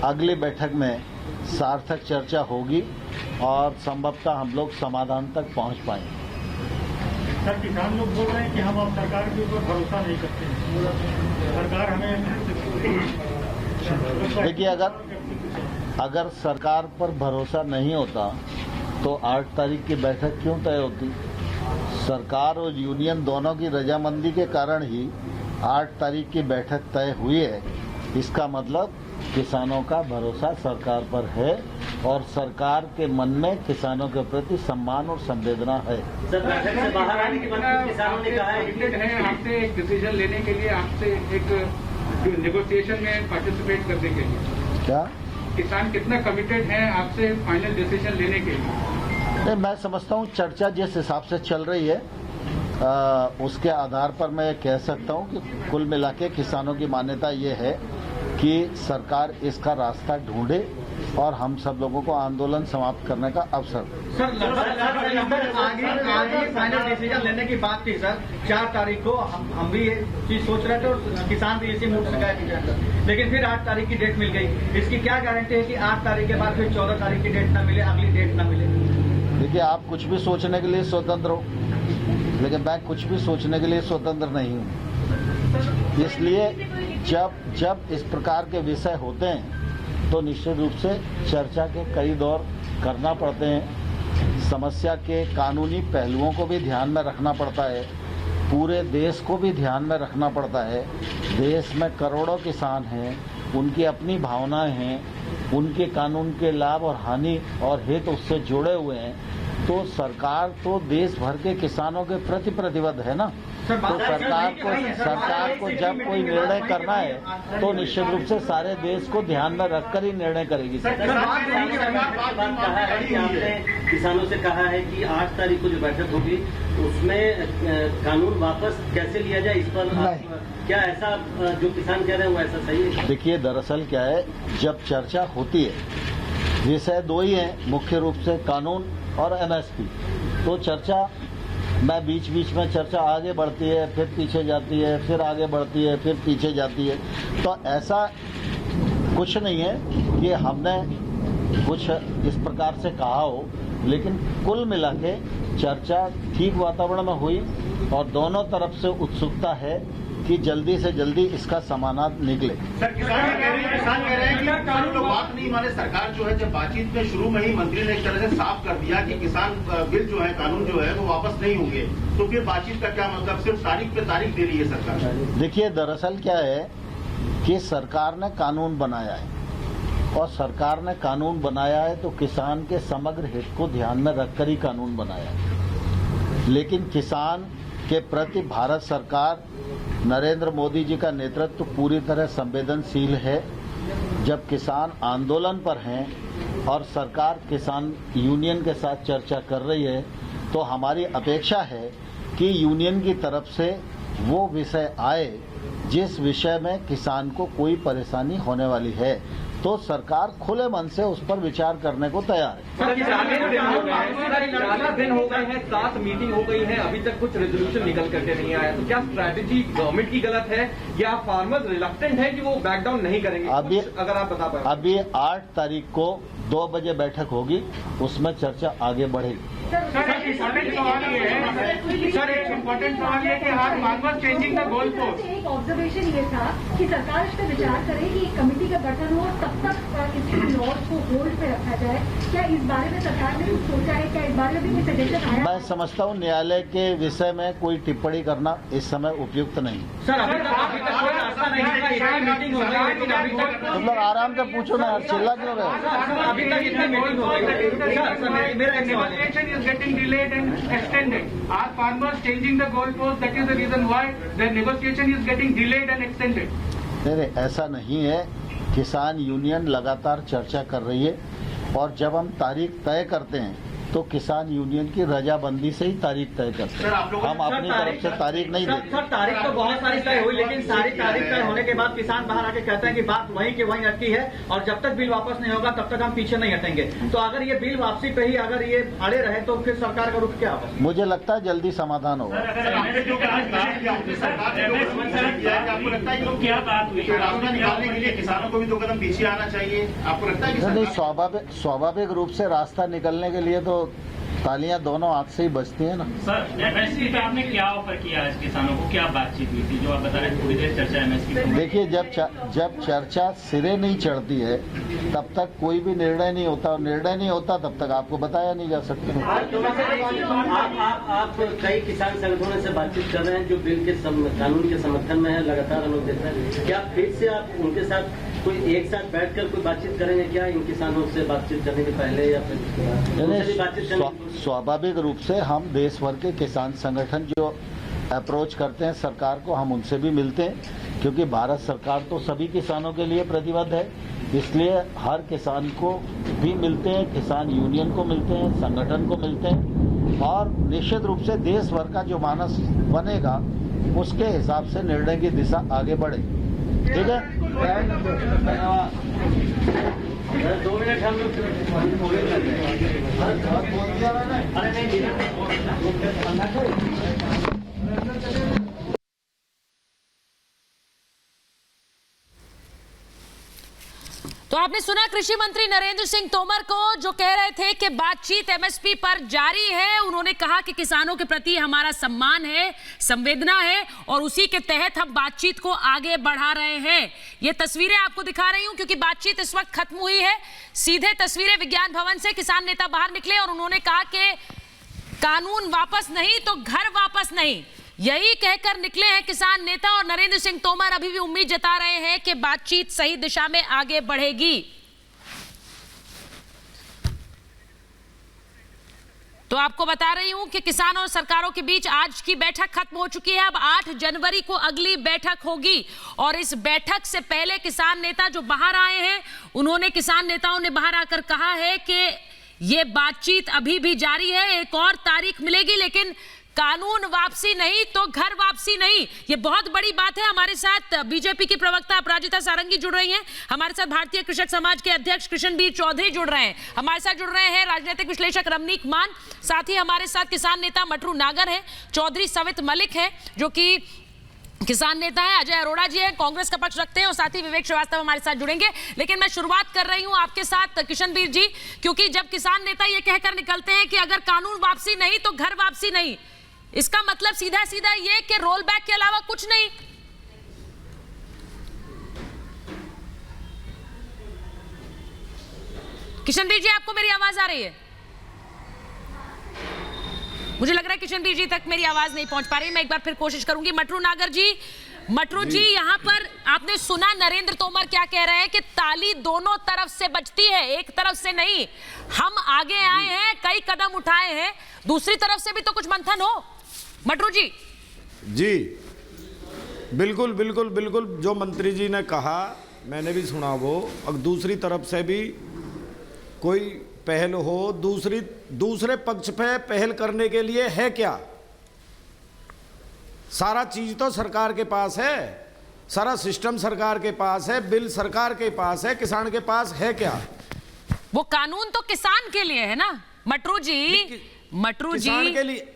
Speaker 11: अगली बैठक में सार्थक चर्चा होगी और संभवतः हम लोग समाधान तक पहुंच पाएंगे।
Speaker 3: सर, किसान लोग बोल रहे हैं कि हम अब सरकार के ऊपर भरोसा नहीं करते हैं। सरकार हमें
Speaker 11: देखिए, अगर सरकार पर भरोसा नहीं होता तो 8 तारीख की बैठक क्यों तय होती? सरकार और यूनियन दोनों की रजामंदी के कारण ही 8 तारीख की बैठक तय हुई है। इसका मतलब किसानों का भरोसा सरकार पर है और सरकार के मन में किसानों के प्रति सम्मान और संवेदना है।
Speaker 13: सर, बैठक से बाहर आने के बाद किसानों ने कहा
Speaker 8: है आपसे एक डिसीजन लेने के लिए, आपसे एक नेगोशिएशन में पार्टिसिपेट करने के लिए।
Speaker 11: क्या
Speaker 8: किसान कितना कमिटेड है आपसे फाइनल डिसीजन लेने के लिए?
Speaker 11: नहीं, मैं समझता हूँ चर्चा जिस हिसाब से चल रही है उसके आधार पर मैं कह सकता हूँ कि कुल मिला के किसानों की मान्यता ये है कि सरकार इसका रास्ता ढूंढे और हम सब लोगों को आंदोलन समाप्त करने का अवसर।
Speaker 13: सर, आगे फाइनल डिसीजन लेने की बात थी सर। 4 तारीख को हम भी ये चीज सोच रहे थे और किसान भी इसी मूड से कहा, लेकिन फिर 8 तारीख की डेट मिल गई। इसकी क्या गारंटी है कि 8 तारीख के बाद फिर 14 तारीख की डेट न मिले, अगली डेट न मिले?
Speaker 11: देखिए, आप कुछ भी सोचने के लिए स्वतंत्र हो, लेकिन मैं कुछ भी सोचने के लिए स्वतंत्र नहीं हूँ। इसलिए जब इस प्रकार के विषय होते हैं तो निश्चित रूप से चर्चा के कई दौर करना पड़ते हैं। समस्या के कानूनी पहलुओं को भी ध्यान में रखना पड़ता है, पूरे देश को भी ध्यान में रखना पड़ता है। देश में करोड़ों किसान हैं, उनकी अपनी भावनाएं हैं, उनके कानून के लाभ और हानि और हित उससे जुड़े हुए हैं। तो सरकार तो देश भर के किसानों के प्रति प्रतिबद्ध है ना। तो सरकार को जब कोई निर्णय करना है तो निश्चित रूप से सारे देश को ध्यान में रखकर ही निर्णय करेगी।
Speaker 13: किसानों से कहा है कि 8 तारीख को जो बैठक होगी उसमें कानून वापस कैसे लिया जाए, इस पर क्या ऐसा जो किसान कह रहे हैं वो ऐसा सही है?
Speaker 11: देखिए, दरअसल क्या है, जब चर्चा होती है, विषय 2 ही हैं मुख्य रूप से, कानून और एमएसपी। तो चर्चा में बीच में चर्चा आगे बढ़ती है, फिर पीछे जाती है, फिर आगे बढ़ती है, फिर पीछे जाती है। तो ऐसा कुछ नहीं है कि हमने कुछ इस प्रकार से कहा हो, लेकिन कुल मिला के चर्चा ठीक वातावरण में हुई और दोनों तरफ से उत्सुकता है कि जल्दी से जल्दी इसका समाधान निकले।
Speaker 14: सर किसान कह रहे हैं कि किसान लोग बात नहीं माने। सरकार जो है जब बातचीत में शुरू में ही मंत्री ने एक तरह से साफ कर दिया कि किसान बिल जो है, कानून जो है वो वापस नहीं होंगे, तो फिर बातचीत का क्या मतलब? सिर्फ तारीख पे तारीख दे रही है सरकार।
Speaker 11: देखिए, दरअसल क्या है कि सरकार ने कानून बनाया है, और सरकार ने कानून बनाया है तो किसान के समग्र हित को ध्यान में रखकर ही कानून बनाया है। लेकिन किसान के प्रति भारत सरकार, नरेंद्र मोदी जी का नेतृत्व पूरी तरह संवेदनशील है। जब किसान आंदोलन पर हैं और सरकार किसान यूनियन के साथ चर्चा कर रही है, तो हमारी अपेक्षा है कि यूनियन की तरफ से वो विषय आए जिस विषय में किसान को कोई परेशानी होने वाली है, तो सरकार खुले मन से उस पर विचार करने को तैयार है।
Speaker 13: 11 दिन हो गए हैं, 7 मीटिंग हो गई है, अभी तक कुछ रेजोल्यूशन निकल करके नहीं आया, तो क्या स्ट्रैटेजी गवर्नमेंट की गलत है या फार्मर्स रिलक्टेंट है कि वो बैक डाउन नहीं करेंगे?
Speaker 11: अभी
Speaker 13: अगर आप बता पाए।
Speaker 11: अभी 8 तारीख को 2 बजे बैठक होगी, उसमें चर्चा आगे बढ़ेगी।
Speaker 3: सर एक इम्पोर्टेंट सवाल ये है कि आज farmers changing the goal post.
Speaker 15: एक ऑब्जर्वेशन ये था कि सरकार इस पर विचार करे कि एक कमेटी का गठन हो, तब तक इसके लॉज को होल्ड पे रखा जाए। क्या इस बारे में सरकार ने कुछ सोचा है? क्या इस बारे में भी कोई सजेशन आया?
Speaker 11: मैं समझता हूँ न्यायालय के विषय में कोई टिप्पणी करना इस समय उपयुक्त नहीं।
Speaker 13: सर अभी तक कोई रास्ता नहीं है, मीटिंग हो गई है, लेकिन अभी तक
Speaker 11: तुम लोग आराम से पूछो ना, चिल्ला क्यों रहे?
Speaker 13: अभी तक इतनी मीटिंग हो गई। मेरा एक सवाल है,
Speaker 3: is getting delayed and extended. Are farmers changing the goalpost? That is the reason why the negotiation is getting delayed and extended.
Speaker 11: नहीं, ऐसा नहीं है। किसान यूनियन लगातार चर्चा कर रही है, और जब हम तारीख तय करते हैं तो किसान यूनियन की रजाबंदी से ही तारीख तय करते हैं। हम अपनी तरफ से तारीख नहीं देते।
Speaker 13: सर तारीख तो बहुत सारी तय हुई, लेकिन सारी तारीख तय होने के बाद किसान बाहर आके कहते हैं कि बात वहीं की वहीं अटकी है, और जब तक बिल वापस नहीं होगा तब तक हम पीछे नहीं हटेंगे। तो अगर ये बिल वापसी पे ही अगर ये अड़े रहे तो फिर सरकार का रुख क्या होगा?
Speaker 11: मुझे लगता है जल्दी समाधान होगा।
Speaker 14: क्या बात हुई? रास्ता निकालने के लिए किसानों को भी 2 कदम पीछे आना चाहिए, आपको लगता है?
Speaker 11: नहीं, स्वाभाविक रूप से रास्ता निकलने के लिए तो तालियां दोनों हाथ से ही बजती है ना।
Speaker 16: सर एमएसपी पे आपने क्या ऑफर किया आज किसानों को? क्या बातचीत हुई थी जो आप बता रहे हैं थोड़ी देर चर्चा एमएसपी पे?
Speaker 11: देखिए, जब चर्चा सिरे नहीं चढ़ती है तब तक कोई भी निर्णय नहीं होता, और निर्णय नहीं होता तब तक आपको बताया नहीं जा सकता।
Speaker 13: आप कई किसान संगठनों से बातचीत कर रहे हैं जो बिल के कानून के समर्थन में है, लगातार अनुरोध देते हैं। क्या फिर से आप उनके साथ कोई एक साथ बैठकर कोई बातचीत करेंगे क्या, इन किसानों से बातचीत करने के पहले या फिर बातचीत करने?
Speaker 11: स्वाभाविक रूप से हम देश भर के किसान संगठन जो अप्रोच करते हैं सरकार को, हम उनसे भी मिलते हैं, क्योंकि भारत सरकार तो सभी किसानों के लिए प्रतिबद्ध है। इसलिए हर किसान को भी मिलते हैं, किसान यूनियन को मिलते हैं, संगठन को मिलते हैं, और निश्चित रूप से देश भर का जो मानस बनेगा उसके हिसाब से निर्णय की दिशा आगे बढ़े। ठीक है,
Speaker 13: 2 मिनट हम लोग
Speaker 7: तो आपने सुना कृषि मंत्री नरेंद्र सिंह तोमर को, जो कह रहे थे कि बातचीत एमएसपी पर जारी है। उन्होंने कहा कि किसानों के प्रति हमारा सम्मान है, संवेदना है, और उसी के तहत हम बातचीत को आगे बढ़ा रहे हैं। ये तस्वीरें आपको दिखा रही हूं क्योंकि बातचीत इस वक्त खत्म हुई है। सीधे तस्वीरें विज्ञान भवन से किसान नेता बाहर निकले और उन्होंने कहा कि कानून वापस नहीं तो घर वापस नहीं, यही कहकर निकले हैं किसान नेता। और नरेंद्र सिंह तोमर अभी भी उम्मीद जता रहे हैं कि बातचीत सही दिशा में आगे बढ़ेगी। तो आपको बता रही हूं कि किसान और सरकारों के बीच आज की बैठक खत्म हो चुकी है। अब 8 जनवरी को अगली बैठक होगी, और इस बैठक से पहले किसान नेता जो बाहर आए हैं, उन्होंने किसान नेताओं ने बाहर आकर कहा है कि ये बातचीत अभी भी जारी है, एक और तारीख मिलेगी, लेकिन कानून वापसी नहीं तो घर वापसी नहीं। ये बहुत बड़ी बात है। हमारे साथ बीजेपी की प्रवक्ता अपराजिता सारंगी जुड़ रही हैं, हमारे साथ भारतीय कृषक समाज के अध्यक्ष कृष्णबीर चौधरी जुड़ रहे हैं, हमारे साथ जुड़ रहे हैं राजनीतिक विश्लेषक रमनीक मान, साथ ही हमारे साथ किसान नेता मटरू नागर हैं, चौधरी सवित मलिक है जो कि किसान नेता है, अजय अरोड़ा जी हैं, कांग्रेस का पक्ष रखते हैं, और साथ ही विवेक श्रीवास्तव हमारे साथ जुड़ेंगे। लेकिन मैं शुरुआत कर रही हूं आपके साथ कृष्णबीर जी, क्योंकि जब किसान नेता ये कहकर निकलते हैं कि अगर कानून वापसी नहीं तो घर वापसी नहीं, इसका मतलब सीधा सीधा ये कि रोल बैक के अलावा कुछ नहीं। किशनवीर जी, आपको मेरी आवाज आ रही है? मुझे लग रहा है किशनवीर जी तक मेरी आवाज नहीं पहुंच पा रही। मैं एक बार फिर कोशिश करूंगी। मटरू नागर जी, मटरू जी, यहाँ पर आपने सुना नरेंद्र तोमर क्या कह रहे हैं कि ताली दोनों तरफ से बजती है, एक तरफ से नहीं। हम आगे आए हैं, कई कदम उठाए हैं, दूसरी तरफ से भी तो कुछ मंथन हो। मटरू जी।
Speaker 17: जी बिल्कुल बिल्कुल बिल्कुल, जो मंत्री जी ने कहा मैंने भी सुना वो। अब दूसरी तरफ से भी कोई पहल हो, दूसरे पक्ष पे पहल करने के लिए है क्या? सारा चीज तो सरकार के पास है, सारा सिस्टम सरकार के पास है, बिल सरकार के पास है, किसान के पास है क्या?
Speaker 7: वो कानून तो किसान के लिए है ना मटरू जी। मटरू जी,
Speaker 17: किसान के लिए,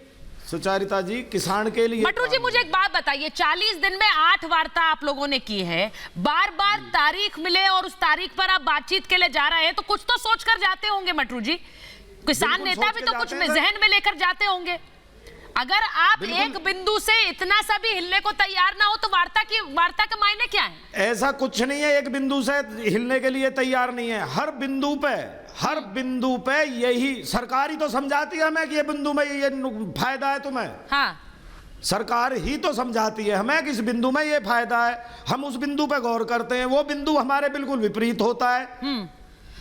Speaker 17: सुचारिता जी, किसान के लिए।
Speaker 7: मटरू जी, मुझे एक बात बताइए, 40 दिन में 8 वार्ता आप लोगों ने की है, बार बार तारीख मिले और उस तारीख पर आप बातचीत के लिए जा रहे हैं, तो कुछ तो सोच कर जाते होंगे मटरू जी। किसान नेता भी तो कुछ जहन में लेकर जाते होंगे। अगर आप एक बिंदु से इतना सा भी हिलने को तैयार ना हो तो वार्ता का मायने क्या है?
Speaker 17: ऐसा कुछ नहीं है, एक बिंदु से हिलने के लिए तैयार नहीं है। हर बिंदु पे यही सरकार ही तो समझाती है हमें कि ये बिंदु में ये फायदा है तुम्हें।
Speaker 7: हाँ,
Speaker 17: सरकार ही तो समझाती है हमें कि इस बिंदु में ये फायदा है, हम उस बिंदु पे गौर करते हैं, वो बिंदु हमारे बिल्कुल विपरीत होता है,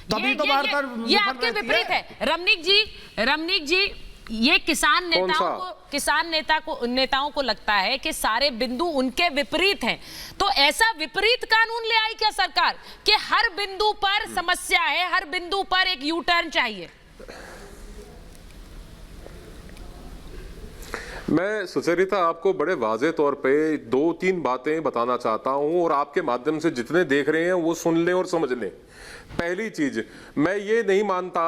Speaker 17: तभी तो वार्ता
Speaker 7: ये आपके विपरीत है। रमनीक जी, ये किसान नेताओं को लगता है कि सारे बिंदु उनके विपरीत हैं, तो ऐसा विपरीत कानून ले आई क्या सरकार कि हर बिंदु पर समस्या है, हर बिंदु पर एक यू टर्न चाहिए?
Speaker 18: मैं सुचरिता आपको बड़े वाजे तौर पे 2-3 बातें बताना चाहता हूं और आपके माध्यम से जितने देख रहे हैं वो सुन लें और समझ लें। पहली चीज, मैं ये नहीं मानता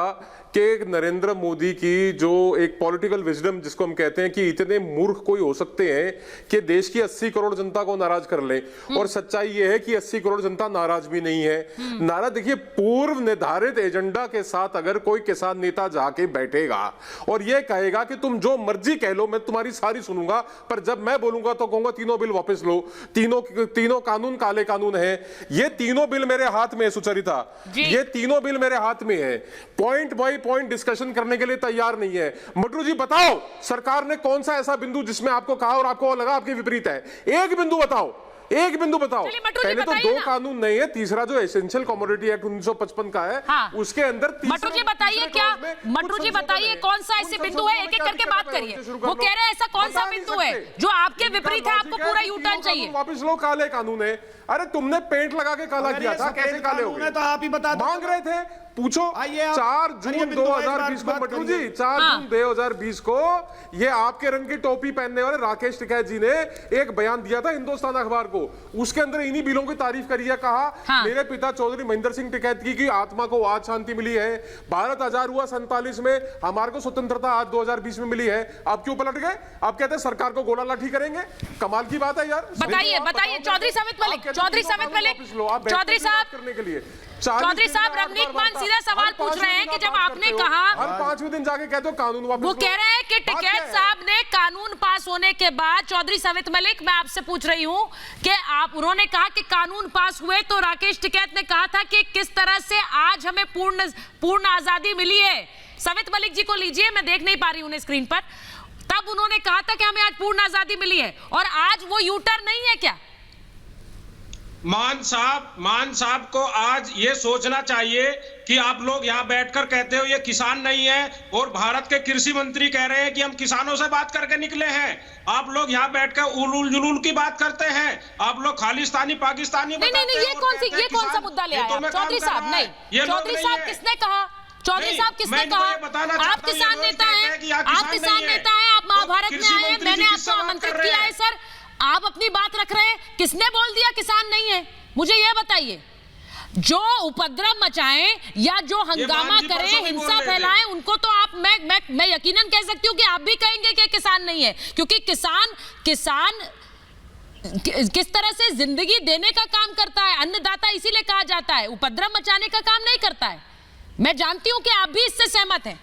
Speaker 18: कि नरेंद्र मोदी की जो एक पॉलिटिकल विजडम जिसको हम कहते हैं कि इतने मूर्ख कोई हो सकते हैं कि देश की 80 करोड़ जनता को नाराज कर लें, और सच्चाई ये है कि 80 करोड़ जनता नाराज भी नहीं है। नाराज देखिए, पूर्व निर्धारित एजेंडा के साथ अगर कोई किसान नेता जाके बैठेगा और ये कहेगा कि तुम जो मर्जी कह लो, मैं तुम्हारी सारी सुनूंगा, पर जब मैं बोलूंगा तो कहूंगा तीनों बिल वापस लो, तीनों कानून काले कानून है। ये तीनों बिल मेरे हाथ में है सुचरिता, ये तीनों बिल मेरे हाथ में है, पॉइंट बाय पॉइंट डिस्कशन करने के लिए तैयार नहीं है। मटरू जी बताओ, सरकार ने कौन सा ऐसा बिंदु जिसमें आपको कहा और आपको लगा आपके विपरीत है? एक बिंदु बताओ, एक बिंदु बताओ। पहले तो 2 कानून नहीं है, तीसरा जो एसेंशियल कमोडिटी एक्ट 1955 का है, हाँ। उसके अंदर
Speaker 7: मटरू जी बताइए, क्या मटरू जी बताइए कौन सा ऐसे बिंदु है? एक एक करके बात करिए। वो कह रहे हैं ऐसा कौन सा बिंदु है जो आपके विपरीत है, आपको पूरा यू टर्न चाहिए?
Speaker 18: वापस लो, काले कानून है। अरे तुमने पेंट लगा के काला किया था, कैसे काले हो गए?
Speaker 17: तो आप ही बता दो,
Speaker 18: मांग रहे थे, पूछो। 4 जून 2020 को मटरू जी, 4 जून 2020 को ये आपके रंग की टोपी पहनने वाले राकेश टिकैत जी ने एक बयान दिया था हिंदुस्तान अखबार को, उसके अंदर इन्हीं बिलों की तारीफ करी है। कहा मेरे पिता चौधरी महेंद्र सिंह टिकैत की आत्मा को आज शांति मिली है, भारत आजाद हुआ 47 में, हमारे को स्वतंत्रता आज 2020 में मिली है। आप क्यों पलट गए? आप कहते हैं सरकार को गोला लाठी करेंगे? कमाल की बात है यार।
Speaker 7: बताइए चौधरी साबित मलिक, चौधरी साहब
Speaker 18: करने के लिए
Speaker 7: चौधरी साहब, रमनीक मान सीधा सवाल पूछ रहे हैं कि जब आपने कहा,
Speaker 18: हर 5वें दिन जाके कहते हो कानून वापस,
Speaker 7: वो कह रहे हैं कि टिकैत साहब ने कानून पास होने के बाद, चौधरी साबित मलिक मैं आपसे पूछ रही हूं कि उन्होंने कहा कि कानून पास हुए तो राकेश टिकैत ने कहा था कि किस तरह से आज हमें पूर्ण आजादी मिली है। साबित मलिक जी को लीजिए, मैं देख नहीं पा रही हूं स्क्रीन पर। तब उन्होंने कहा था कि हमें आज पूर्ण आजादी मिली है, और आज वो यू टर्न नहीं है क्या?
Speaker 19: मान साहब को आज ये सोचना चाहिए कि आप लोग यहाँ बैठकर कहते हो ये किसान नहीं है, और भारत के कृषि मंत्री कह रहे हैं कि हम किसानों से बात करके निकले हैं। आप लोग यहाँ बैठकर उलूल जुलूल की बात करते हैं, आप लोग खालिस्तानी पाकिस्तानी
Speaker 7: नहीं, ये कौन सा मुद्दा ले आया चौधरी साहब? नहीं, चौधरी साहब किसने कहा? चौधरी साहब किसने कहा? आप किसान नेता हैं, आप महाभारत में आए हैं, मैंने आपको आमंत्रित किया है सर, आप अपनी बात रख रहे हैं। किसने बोल दिया किसान नहीं है? मुझे यह बताइए। जो उपद्रव मचाएं या जो हंगामा करें, हिंसा फैलाएं, उनको तो आप मैं यकीनन कह सकती हूँ कि आप भी कहेंगे कि किसान नहीं है, क्योंकि किसान किस तरह से जिंदगी देने का काम करता है, अन्नदाता इसीलिए कहा जाता है, उपद्रव मचाने का काम नहीं करता है। मैं जानती हूँ कि आप भी इससे सहमत हैं।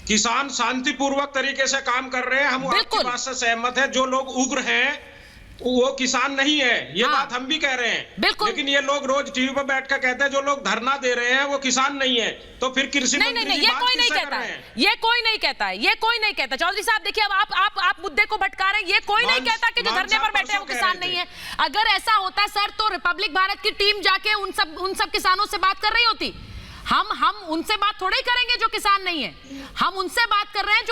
Speaker 19: किसान शांतिपूर्वक तरीके से काम कर रहे हैं, हम आपकी बात से सहमत हैं। जो लोग उग्र हैं वो किसान नहीं है, ये बात हम भी कह रहे हैं।
Speaker 7: बिल्कुल।
Speaker 19: लेकिन ये लोग रोज टीवी पर बैठकर कहते हैं जो लोग धरना दे रहे हैं वो किसान नहीं है, तो फिर कृषि
Speaker 7: नहीं, ये कोई नहीं कहता है, ये कोई नहीं कहता है, ये कोई नहीं कहता। चौधरी साहब देखिए, अब आप मुद्दे को भटका रहे हैं। ये कोई नहीं कहता कि जो धरने पर बैठे हैं वो किसान नहीं है। अगर ऐसा होता सर तो रिपब्लिक भारत की टीम जाके उन सब किसानों से बात कर रही होती। हम उनसे बात थोड़ा ही करेंगे जो किसान नहीं है, हम उनसे बात कर रहे हैं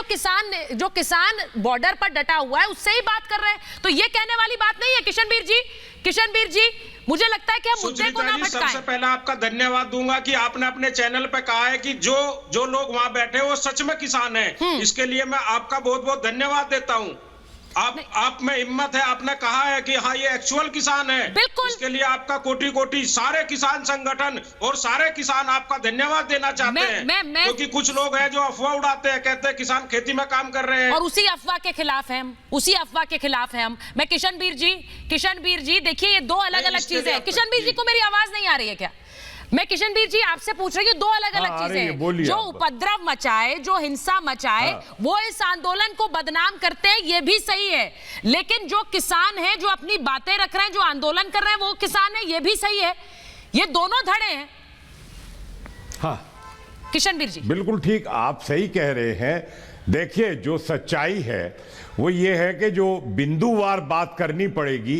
Speaker 7: जो किसान बॉर्डर पर डटा हुआ है, उससे ही बात कर रहे हैं। तो ये कहने वाली बात नहीं है। किशन बीर जी मुझे लगता है कि हम मुद्दे को ना भटकाएं।
Speaker 19: सबसे पहले आपका धन्यवाद दूंगा कि आपने अपने चैनल पे कहा है कि जो लोग वहां बैठे वो सच में किसान हैं। इसके लिए मैं आपका बहुत बहुत धन्यवाद देता हूं। आप में हिम्मत है, आपने कहा है कि हाँ ये एक्चुअल किसान है। बिल्कुल। इसके लिए आपका कोटि कोटि सारे किसान संगठन और सारे किसान आपका धन्यवाद देना चाहते हैं, क्योंकि कुछ लोग हैं जो अफवाह उड़ाते हैं, कहते हैं किसान खेती में काम कर रहे हैं
Speaker 7: और उसी अफवाह के खिलाफ है हम। मैं किशन बीर जी देखिए, ये दो अलग अलग चीजें हैं। किशन बीर जी को मेरी आवाज नहीं आ रही है क्या? मैं किशन बीर जी आपसे पूछ रही हूँ, दो अलग अलग चीजें हैं। जो उपद्रव मचाए, जो हिंसा मचाए, वो इस आंदोलन को बदनाम करते हैं, ये भी सही है। लेकिन जो किसान हैं, जो अपनी बातें रख रहे हैं, जो आंदोलन कर रहे हैं, वो किसान है, ये भी सही है। ये दोनों धड़े हैं।
Speaker 17: हाँ
Speaker 7: किशन बीर जी
Speaker 17: बिल्कुल ठीक, आप सही कह रहे हैं। देखिए, जो सच्चाई है वो ये है कि जो बिंदुवार बात करनी पड़ेगी,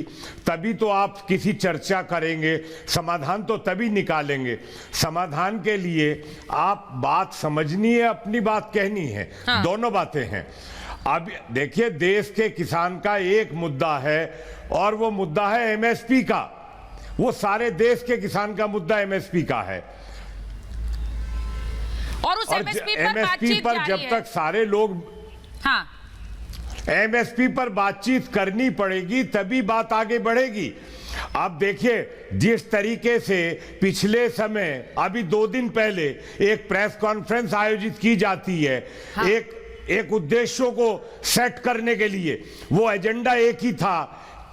Speaker 17: तभी तो आप किसी चर्चा करेंगे, समाधान तो तभी निकालेंगे। समाधान के लिए आप बात समझनी है, अपनी बात कहनी है। हाँ। दोनों बातें हैं। अब देखिए, देश के किसान का एक मुद्दा है और वो मुद्दा है एमएसपी का। वो सारे देश के किसान का मुद्दा एमएसपी का है
Speaker 7: और उस एमएसपी पर
Speaker 17: जब तक सारे लोग एमएसपी पर बातचीत करनी पड़ेगी, तभी बात आगे बढ़ेगी। अब देखिए, जिस तरीके से पिछले समय अभी 2 दिन पहले एक प्रेस कॉन्फ्रेंस आयोजित की जाती है, हाँ। एक उद्देश्यों को सेट करने के लिए, वो एजेंडा एक ही था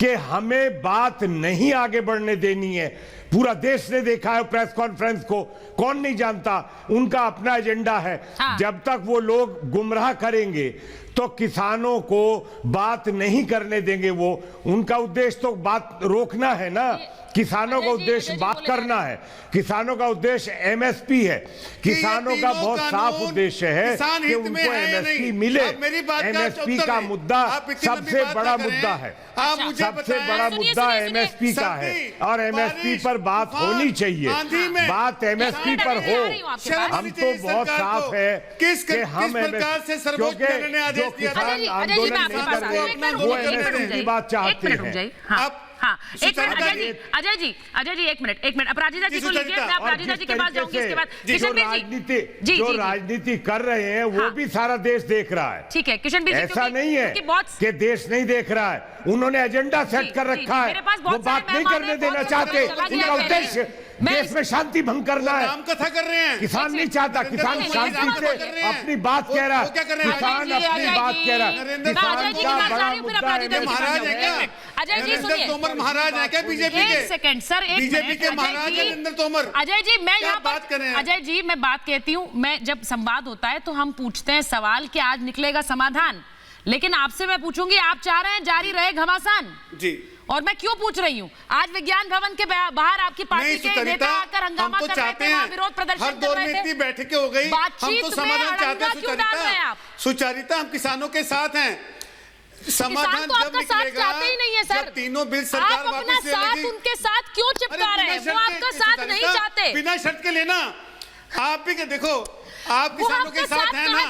Speaker 17: कि हमें बात नहीं आगे बढ़ने देनी है। पूरा देश ने देखा है प्रेस कॉन्फ्रेंस को, कौन नहीं जानता, उनका अपना एजेंडा है। हाँ। जब तक वो लोग गुमराह करेंगे तो किसानों को बात नहीं करने देंगे। वो उनका उद्देश्य तो बात रोकना है ना, किसानों का उद्देश्य बात करना है, किसानों का उद्देश्य एमएसपी है। किसानों का बहुत साफ उद्देश्य है कि उनको एमएसपी मिले। एमएसपी का मुद्दा सबसे बड़ा मुद्दा है, सबसे बड़ा मुद्दा एमएसपी का है और एमएसपी पर बात होनी चाहिए। बात एमएसपी पर हो। हम तो बहुत साफ है कि हम क्योंकि जो किसान आंदोलन नहीं कर रहे वो एमएसपी की बात चाहते हैं।
Speaker 7: हाँ, एक मिनट अजय जी एक मिनट अपराजिता जी को लीजिए, मैं अपराजिता जी के पास जाऊंगी इसके बाद।
Speaker 17: जो राजनीति कर रहे हैं वो भी सारा देश देख रहा है।
Speaker 7: ठीक है किशन बीर जी,
Speaker 17: ऐसा नहीं है कि देश नहीं देख रहा है, उन्होंने एजेंडा सेट कर रखा है, वो बात नहीं करने देना चाहते। उनका उद्देश्य देश में शांति भंग करना है।
Speaker 14: कथा कर रहे हैं,
Speaker 17: किसान नहीं चाहता, किसान शांति से अपनी बात कह रहा है, किसान अपनी बात कह रहा है। किसान का बड़ा मुद्दा है।
Speaker 7: अजय जी सुनिए,
Speaker 14: तोमर महाराज है क्या बीजेपी के?
Speaker 7: एक सेकंड सर, एक
Speaker 14: बीजेपी के महाराज है नरेंद्र तोमर।
Speaker 7: अजय जी मैं यहाँ
Speaker 14: बात कर रहे हैं।
Speaker 7: अजय जी मैं बात कहती हूँ, मैं जब संवाद होता है तो हम पूछते हैं सवाल कि आज निकलेगा समाधान, लेकिन आपसे मैं पूछूंगी, आप चाह रहे हैं जारी रहे घमासान जी, और मैं क्यों पूछ रही हूँ? आज विज्ञान भवन के बाहर आपकी पार्टी के नेता आकर हंगामा कर रहे थे, विरोध प्रदर्शन कर रहे थे।
Speaker 14: इतनी बैठकें हो गई, हम तो समाधान चाहते हैं। सुचारिता, हम किसानों के साथ हैं। समाधान
Speaker 7: तो आपका साथ चाहते ही नहीं है सर।
Speaker 14: तीनों बिल सरकार
Speaker 7: आप अपना साथ उनके साथ क्यों चिपका रहे हैं? वो आपका साथ नहीं चाहते।
Speaker 14: बिना शर्त के लेना, आप भी देखो, आप किसानों के साथ हैं ना,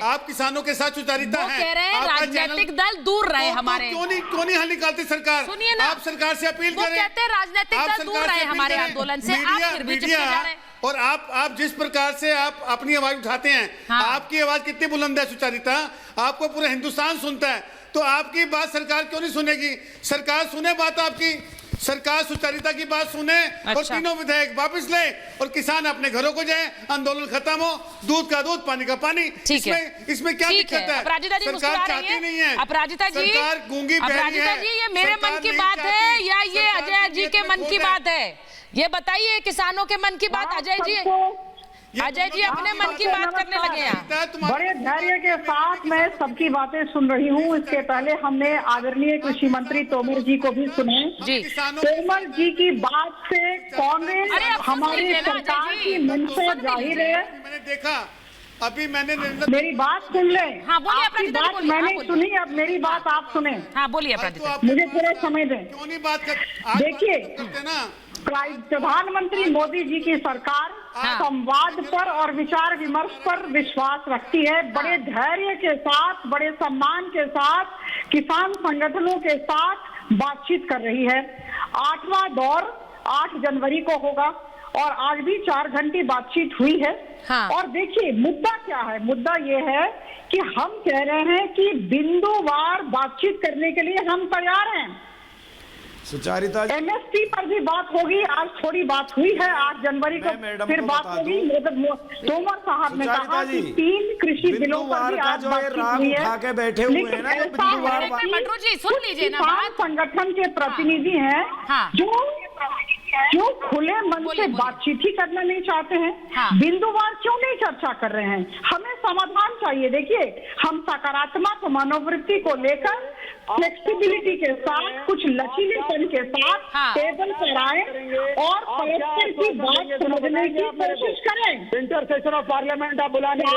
Speaker 14: आप किसानों के साथ सुचारिता है।
Speaker 7: कह रहे हैं राजनीतिक दल दूर रहे हमारे।
Speaker 14: क्यों नहीं हल निकालती सरकार?
Speaker 7: सुनिए ना,
Speaker 14: आप सरकार से अपील करें।
Speaker 7: कहते हैं राजनीतिक दल दूर रहे हमारे आंदोलन से, आप फिर भी चिपके जा रहे हैं।
Speaker 14: और आप जिस प्रकार से आप अपनी आवाज उठाते हैं, आपकी आवाज कितनी बुलंद है सुचारिता, आपको पूरा हिंदुस्तान सुनता है, तो आपकी बात सरकार क्यों नहीं सुनेगी? सरकार सुने बात आपकी, सरकार सुचारिता की बात सुने। और तीनों विधेयक वापस ले और किसान अपने घरों को जाए, आंदोलन खत्म हो, दूध का दूध, पानी का पानी। इसमें क्या दिक्कत है? सरकार चाहती नहीं है।
Speaker 7: अपराजिता जी,
Speaker 14: सरकार गूंगी बहरी है।
Speaker 7: ये मेरे मन की बात है या ये अजय जी के मन की बात है? ये बताइए, किसानों के मन की बात अजय जी? अजय जी अपने मन की बात करने लगे हैं।
Speaker 20: बड़े धैर्य के साथ मैं सबकी बातें सुन रही हूँ। इसके पहले हमने आदरणीय कृषि मंत्री तोमर जी को भी सुने। तोमर जी की बात से कांग्रेस हमारी सरकार की मंशा जाहिर है।
Speaker 21: मैंने देखा अभी मैंने
Speaker 20: मेरी बात सुन ले।
Speaker 7: हाँ, बोलिए
Speaker 20: आपकी बात मैंने सुनी, अब मेरी बात आप सुने।
Speaker 7: हाँ बोलिए प्राधिकारी,
Speaker 20: मुझे थोड़ा समय दें।
Speaker 21: क्यों नहीं बात कर?
Speaker 20: देखिए, प्रधानमंत्री मोदी जी की सरकार संवाद पर और विचार विमर्श पर विश्वास रखती है। बड़े धैर्य के साथ, बड़े सम्मान के साथ किसान संगठनों के साथ बातचीत कर रही है। 8वां दौर 8 जनवरी को होगा और आज भी 4 घंटे बातचीत हुई है। और देखिए मुद्दा क्या है, मुद्दा ये है कि हम कह रहे हैं कि बिंदुवार बातचीत करने के लिए हम तैयार हैं।
Speaker 17: सुचारिता,
Speaker 20: एमएसपी पर भी बात होगी। आज थोड़ी बात हुई है, 8 जनवरी को फिर बात होगी। तोमर साहब ने कहा कि 3 कृषि बिलों पर भी आज बातचीत हुई है।
Speaker 17: बैठे हुए हैं ना,
Speaker 7: सुन लीजिए ना,
Speaker 20: संगठन के प्रतिनिधि हैं जो खुले मन से बातचीत ही करना नहीं चाहते हैं। बिंदुवार क्यों नहीं चर्चा कर रहे हैं? हमें समाधान चाहिए। देखिए, हम सकारात्मक मनोवृत्ति को लेकर फ्लेक्सिबिलिटी के साथ, कुछ लचीलेपन के साथ टेबल पर आए और परस्पर की बात समझने की कोशिश करें।
Speaker 21: इंटर सेशन ऑफ पार्लियामेंट आप बुलाने में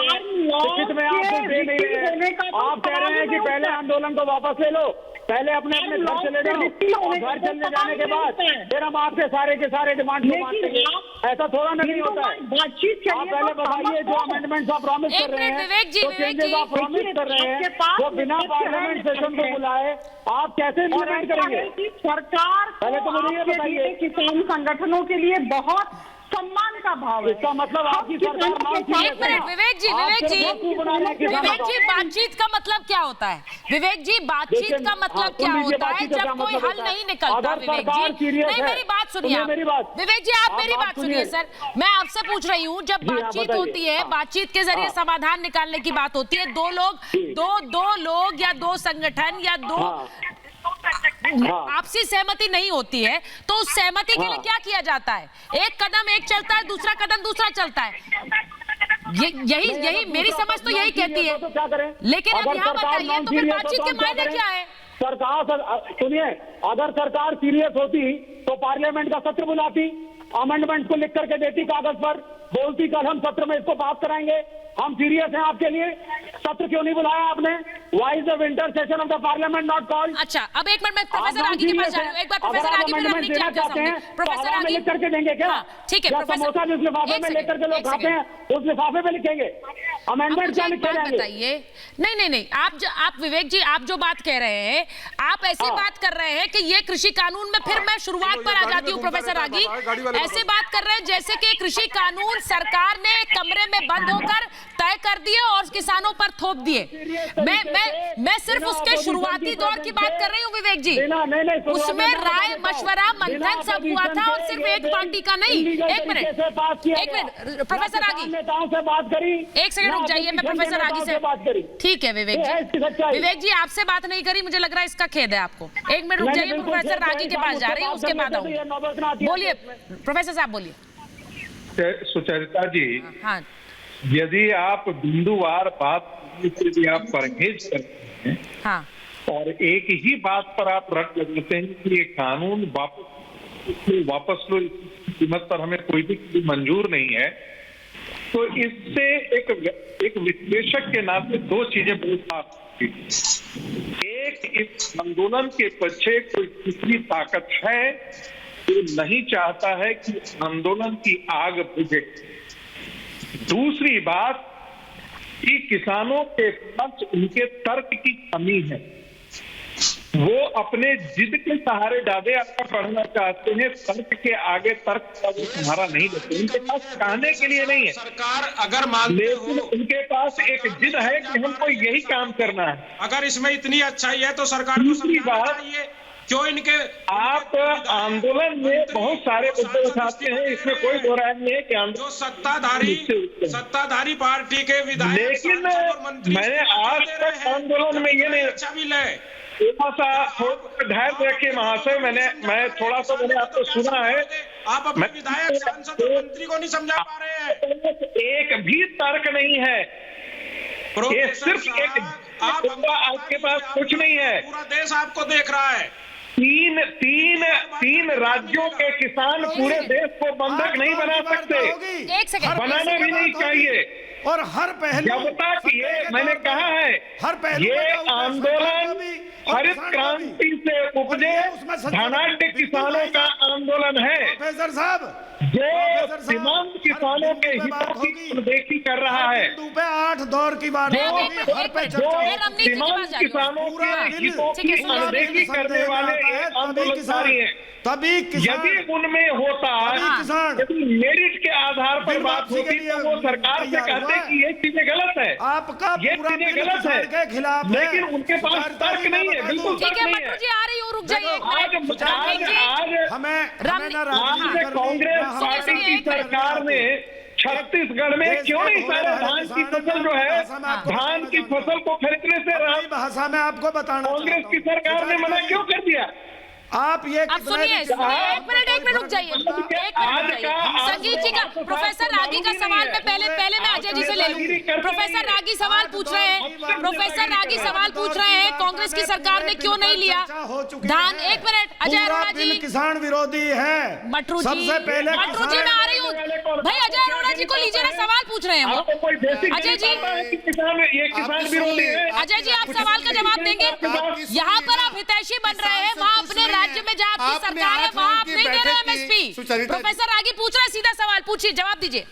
Speaker 21: आप कह रहे हैं कि पहले आंदोलन को वापस ले लो, पहले अपने अपने घर चले जाओ और घर चले जाने के बाद फिर हम आपसे सारे के सारे डिमांड को मानेंगे। ऐसा थोड़ा नहीं होता है।
Speaker 20: बातचीत
Speaker 21: आप पहले बताइए जो अमेंडमेंट्स आप प्रॉमिस कर रहे हैं, जो चेंजेस आप प्रॉमिस कर रहे हैं, वो बिना पार्लियामेंट सेशन को बुलाए आप कैसे इम्प्लीमेंट करेंगे?
Speaker 20: सरकार
Speaker 21: पहले तो मुझे ये बताइए,
Speaker 20: किसान संगठनों के लिए बहुत सम्मान का भाव है।
Speaker 21: इसका मतलब आपकी सरकार
Speaker 7: विवेक जी बातचीत का मतलब क्या होता है? विवेक जी बातचीत का मतलब क्या होता है जब कोई हल नहीं निकलता? विवेक जी नहीं, मेरी बात सुनिए। विवेक जी आप मेरी बात सुनिए सर, मैं आपसे पूछ रही हूँ, जब बातचीत होती है, बातचीत के जरिए समाधान निकालने की बात होती है, दो लोग या 2 संगठन या 2 आपसी सहमति नहीं होती है, तो उस सहमति के लिए क्या किया जाता है? एक कदम एक चलता है, दूसरा कदम दूसरा चलता है। यही मेरी समझ तो यही कहती है। लेकिन अब यहाँ बताइए तो फिर बातचीत के मायने क्या है?
Speaker 21: सरकार सुनिए, अगर सरकार सीरियस होती तो पार्लियामेंट का सत्र बुलाती, अमेंडमेंट को लिख करके देती कागज पर, बोलती कल हम सत्र में इसको पास कराएंगे, हम सीरियस हैं आपके लिए। सत्र क्यों नहीं बुलाया आपने? Why is the winter session of the parliament not called?
Speaker 7: अच्छा, अब एक मिनट में प्रोफेसर आगी के पास जा रहा हूं। एक बार प्रोफेसर आगी पे रणनीति क्या चाहते हैं? प्रोफेसर आगी लिख
Speaker 21: करके देंगे क्या?
Speaker 7: ठीक है,
Speaker 21: समोसा जिस लिफाफे में लेकर के लोग खाते हैं उस लिफाफे में लिखेंगे अमेंडमेंट क्या लिखे जाएंगे?
Speaker 7: बताइए। नहीं, आप विवेक जी आप जो बात कह रहे हैं, आप ऐसी बात कर रहे हैं कि ये कृषि कानून में, फिर मैं शुरुआत पर आ जाती हूँ प्रोफेसर आगी, ऐसे बात कर रहे हैं जैसे कि कृषि कानून सरकार ने कमरे में बंद होकर तय कर दिए और किसानों पर थोप दिए। मैं सिर्फ उसके शुरुआती दौर की बात कर रही हूँ विवेक जी। उसमें राय मशवरा मंथन सब हुआ था और सिर्फ एक पार्टी का नहीं। एक मिनट प्रोफेसर आगी, एक सेकंड रुक जाइए, मैं प्रोफेसर आगी से बात करी। ठीक है विवेक जी आपसे बात नहीं करी, मुझे लग रहा है इसका खेद है आपको। एक मिनट रुक जाइए, प्रोफेसर आगी के पास जा रही हूँ, उसके बाद आऊँ। बोलिए प्रोफेसर साहब बोलिए।
Speaker 22: सुचरिता जी,
Speaker 7: हाँ,
Speaker 22: यदि आप बिंदुवार बात के लिए आप परहेज करते हैं,
Speaker 7: हाँ,
Speaker 22: और एक ही बात पर आप रट लगाते हैं कि ये कानून वापस लो, कीमत पर हमें कोई भी मंजूर नहीं है, तो इससे एक विश्लेषक के नाते 2 चीजें बहुत साफ। एक, इस आंदोलन के पीछे कोई तीसरी ताकत है जो नहीं चाहता है कि आंदोलन की आग बुझे। दूसरी बात कि किसानों के पास उनके तर्क की कमी है, वो अपने जिद के सहारे ज्यादा आगे बढ़ना चाहते हैं, तर्क के आगे तर्क का वो सहारा नहीं देते, उनके पास कहने के लिए नहीं है
Speaker 19: सरकार अगर मान,
Speaker 22: लेकिन उनके पास एक जिद है कि हमको यही काम करना है।
Speaker 19: अगर इसमें इतनी अच्छाई है तो सरकार को समझना चाहिए। क्यों इनके
Speaker 22: आप आंदोलन में बहुत सारे मुद्दे उठाते हैं, इसमें कोई दो राय नहीं है कि
Speaker 19: जो सत्ताधारी पार्टी के विधायक,
Speaker 22: लेकिन मैंने आज तक आंदोलन में ये नहीं
Speaker 19: अच्छा भी ले
Speaker 22: थोड़ा सा धैर्य रखिए महाशय, मैं थोड़ा सा मैंने आपको सुना है,
Speaker 19: आप अपने विधायक, सांसद और मंत्री को नहीं समझा पा रहे हैं।
Speaker 22: एक भी तर्क नहीं है, ये सिर्फ एक आपके पास कुछ नहीं है।
Speaker 19: पूरा देश आपको देख रहा है।
Speaker 22: तीन राज्यों के किसान पूरे देश को बंधक नहीं बना सकते,
Speaker 7: एक सेकंड,
Speaker 22: बनाना भी नहीं चाहिए।
Speaker 17: और हर पहलू
Speaker 22: जब तक ये मैंने कहा है,
Speaker 17: हर पहलू
Speaker 22: ये आंदोलन हरित क्रांति से उपजे धनाढ्य किसानों का आंदोलन है।
Speaker 17: प्रोफेसर साहब,
Speaker 22: जो सीमांत किसानों के हितों की अनदेखी कर रहा है,
Speaker 17: 8 दौर की बात होगी, हर पे
Speaker 22: जो सीमांत किसानों के हितों की अनदेखी करने वाले आंदोलनकारी हैं,
Speaker 17: तभी
Speaker 22: यदि उनमें होता, यदि मेरिट के आधार पर बात होती तो वो सरकार से कहते कि ये चीजें गलत है,
Speaker 17: आपका
Speaker 22: ये चीजें गलत है
Speaker 17: के खिलाफ,
Speaker 22: लेकिन उनके पास तर्क नहीं है, बिल्कुल तर्क नहीं है।
Speaker 7: जी आ रही हूँ, रुक जाइए।
Speaker 22: आज कांग्रेस पार्टी की सरकार ने छत्तीसगढ़ में क्यों नहीं सारे धान की फसल जो है, धान की फसल को खरीदने से
Speaker 17: भाषा में आपको बताना,
Speaker 22: कांग्रेस की सरकार ने मना क्यों कर दिया?
Speaker 17: आप ये
Speaker 7: अब सुनिए, एक मिनट रुक जाइए, संगीत जी का, प्रोफेसर रागी का सवाल में पहले मैं अजय जी से ले लूं। प्रोफेसर रागी सवाल पूछ रहे हैं, कांग्रेस की सरकार ने क्यों नहीं लिया धान? एक मिनट, अजय अरोड़ा जी
Speaker 17: किसान विरोधी है।
Speaker 7: मटरू जी,
Speaker 17: सबसे पहले
Speaker 7: मटरू जी मैं आ रही हूँ भाई, अजय अरोड़ा जी को लीजिए ना, सवाल पूछ रहे हैं वो। अजय जी, अजय जी आप सवाल का जवाब देंगे? यहाँ पर आप हितैषी बन रहे हैं, वहाँ अपने राज्य में जहाँ आपकी सरकार है वहाँ आप नहीं दे रहे एमएसपी। प्रोफेसर रागी पूछ रहे हैं, सीधा सवाल पूछिए, जवाब दीजिए।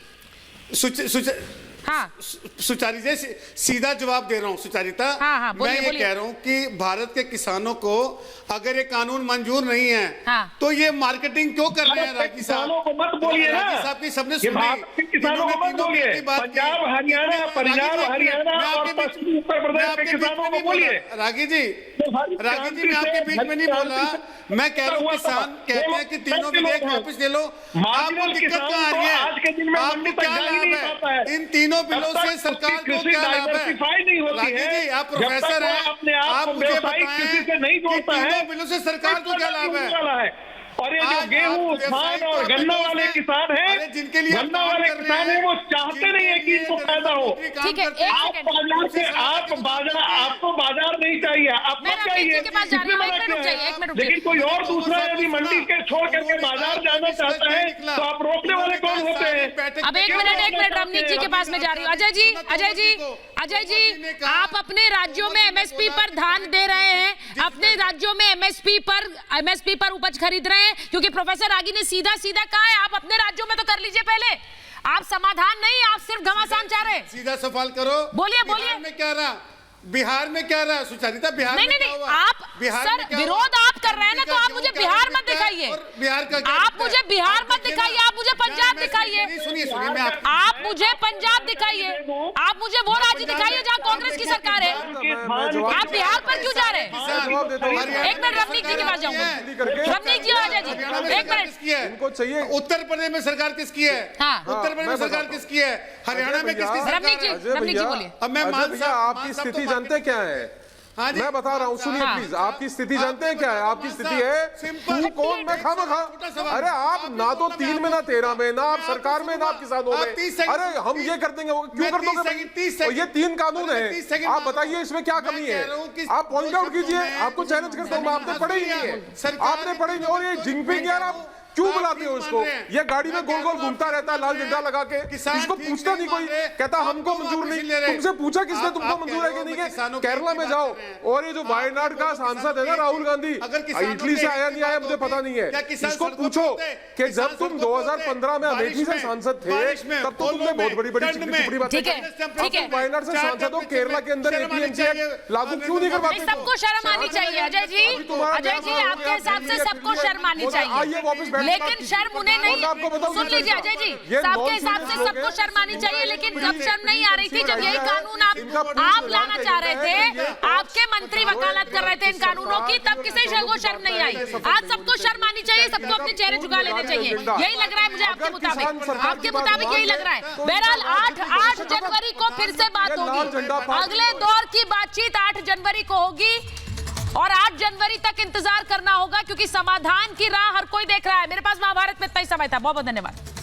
Speaker 7: हाँ,
Speaker 1: सुचारिता, सीधा जवाब दे रहा हूँ सुचारिता। मैं ये कह रहा हूँ कि भारत के किसानों को अगर ये कानून मंजूर नहीं है तो ये मार्केटिंग क्यों कर रहे हैं? रागी साहब
Speaker 22: को मत बोलिए ना,
Speaker 1: रागी साहब की सबने सुनी,
Speaker 22: किसानों को मत बोलिए। पंजाब हरियाणा और पश्चिमी उत्तर प्रदेश के किसानों को बोलिए।
Speaker 1: रागी जी मैं आपके बीच में नहीं बोल रहा, मैं कह रहा हूँ किसान कहते हैं कि तीनों विधेयक वापस ले लो। आपको दिक्कत क्या आ रही है? आपको क्या लाभ है इन तीनों बिलों से? सरकार को क्या लाभ है? रागी जी आप प्रोफेसर हैं, आप मुझे बताएं कि तीनों बिलों से सरकार को क्या लाभ है?
Speaker 22: और ये जो गेहूं, धान और गन्ना वाले किसान हैं,
Speaker 1: जिनके लिए
Speaker 22: गन्ना वाले किसान हैं, वो चाहते नहीं है कि इनको फायदा हो।
Speaker 7: ठीक है,
Speaker 22: आपको बाजार नहीं चाहिए, आपको चाहिए, लेकिन कोई और दूसरा यदि मंडी के छोड़ करके बाजार जाना चाहता है तो आप रोकने वाले कौन होते हैं?
Speaker 7: अब एक मिनट रमनीत जी के पास में जा रही हूँ। अजय जी आप अपने राज्यों में एमएसपी पर ध्यान दे रहे हैं, अपने राज्यों में एमएसपी पर उपज खरीद रहे हैं, क्योंकि प्रोफेसर रागी ने सीधा कहा है आप अपने राज्यों में तो कर लीजिए पहले, आप समाधान नहीं, आप सिर्फ घमासान चाह रहे हैं।
Speaker 1: सीधा सवाल करो,
Speaker 7: बोलिए।
Speaker 1: में क्या रहा? बिहार में क्या रहा सुचारिता? बिहार में क्या हुआ?
Speaker 7: आप सर विरोध आप कर रहे हैं ना, तो आप मुझे बिहार मत दिखाइए, आप मुझे बिहार मत दिखाइए, आप मुझे पंजाब दिखाइए, आप मुझे पंजाब दिखाइए, आप मुझे वो राज्य दिखाइए जहाँ कांग्रेस की सरकार है। आप बिहार पर क्यों जा रहे हैं? एक मिनट रमनीत जी के पास जाऊंगा। रमनीत जी, अजय जी एक मिनट।
Speaker 1: इनको चाहिए उत्तर प्रदेश में सरकार किसकी है? उत्तर प्रदेश में सरकार किसकी है? हरियाणा में किसकी सरकार है?
Speaker 7: रमनीत जी बोलिए।
Speaker 1: अब मैं
Speaker 18: आपकी स्थिति जानते क्या है? मैं बता रहा हूँ, सुनिए प्लीज। आपकी स्थिति जानते हैं क्या है? आपकी स्थिति है तू कौन मैं खामखा। अरे आप ना तो 3 में ना 13 में, ना आप सरकार में ना आप किसानों में। अरे हम ये कर देंगे, क्यों कर दोगे? ये 3 कानून है, आप बताइए इसमें क्या कमी है? आप पॉइंट आउट कीजिए, आपको चैलेंज करता हूँ मैं। आपने पढ़े ही नहीं है, आपने पढ़े नहीं। और ये जिंगपिंग यार आप क्यों बुलाते हो इसको? ये गाड़ी में गोल गोल घूमता रहता है लाल झंडा लगा के, इसको पूछता नहीं कोई, कहता हमको मंजूर नहीं। तुमसे पूछा किसने तुमको मंजूर है कि नहीं? केरला में जाओ, और ये जो वायनाड का सांसद है ना राहुल गांधी, इटली से आया नहीं आया मुझे पता नहीं है, इसको पूछो कि जब तुम 2015 में अमेठी से सांसद थे तब तो तुमने बहुत बड़ी बड़ी बात की। वायनाड से सांसद हो, केरला के अंदर एपीएमसी एक्ट लागू क्यों नहीं करवाते?
Speaker 7: सबको शर्म आनी चाहिए अजय जी, आपके हिसाब से सबको शर्म आनी चाहिए।
Speaker 18: आइए वापस,
Speaker 7: लेकिन शर्म उन्हें नहीं, सुन लीजिए अजय जी, आपके हिसाब से सबको शर्म आनी चाहिए, लेकिन जब शर्म नहीं आ रही थी, जब यही कानून आप लाना चाह रहे थे, आपके मंत्री वकालत कर रहे थे इन कानूनों की, तब किसी को शर्म नहीं आई। आज सबको शर्म आनी चाहिए, सबको अपने चेहरे झुका लेने चाहिए, यही लग रहा है मुझे आपके मुताबिक यही लग रहा है। बहरहाल 8 जनवरी को फिर से बात होगी, अगले दौर की बातचीत 8 जनवरी को होगी। और 8 जनवरी तक इंतजार करना होगा, क्योंकि समाधान की राह हर कोई देख रहा है। मेरे पास महाभारत में इतना ही समय था। बहुत बहुत धन्यवाद।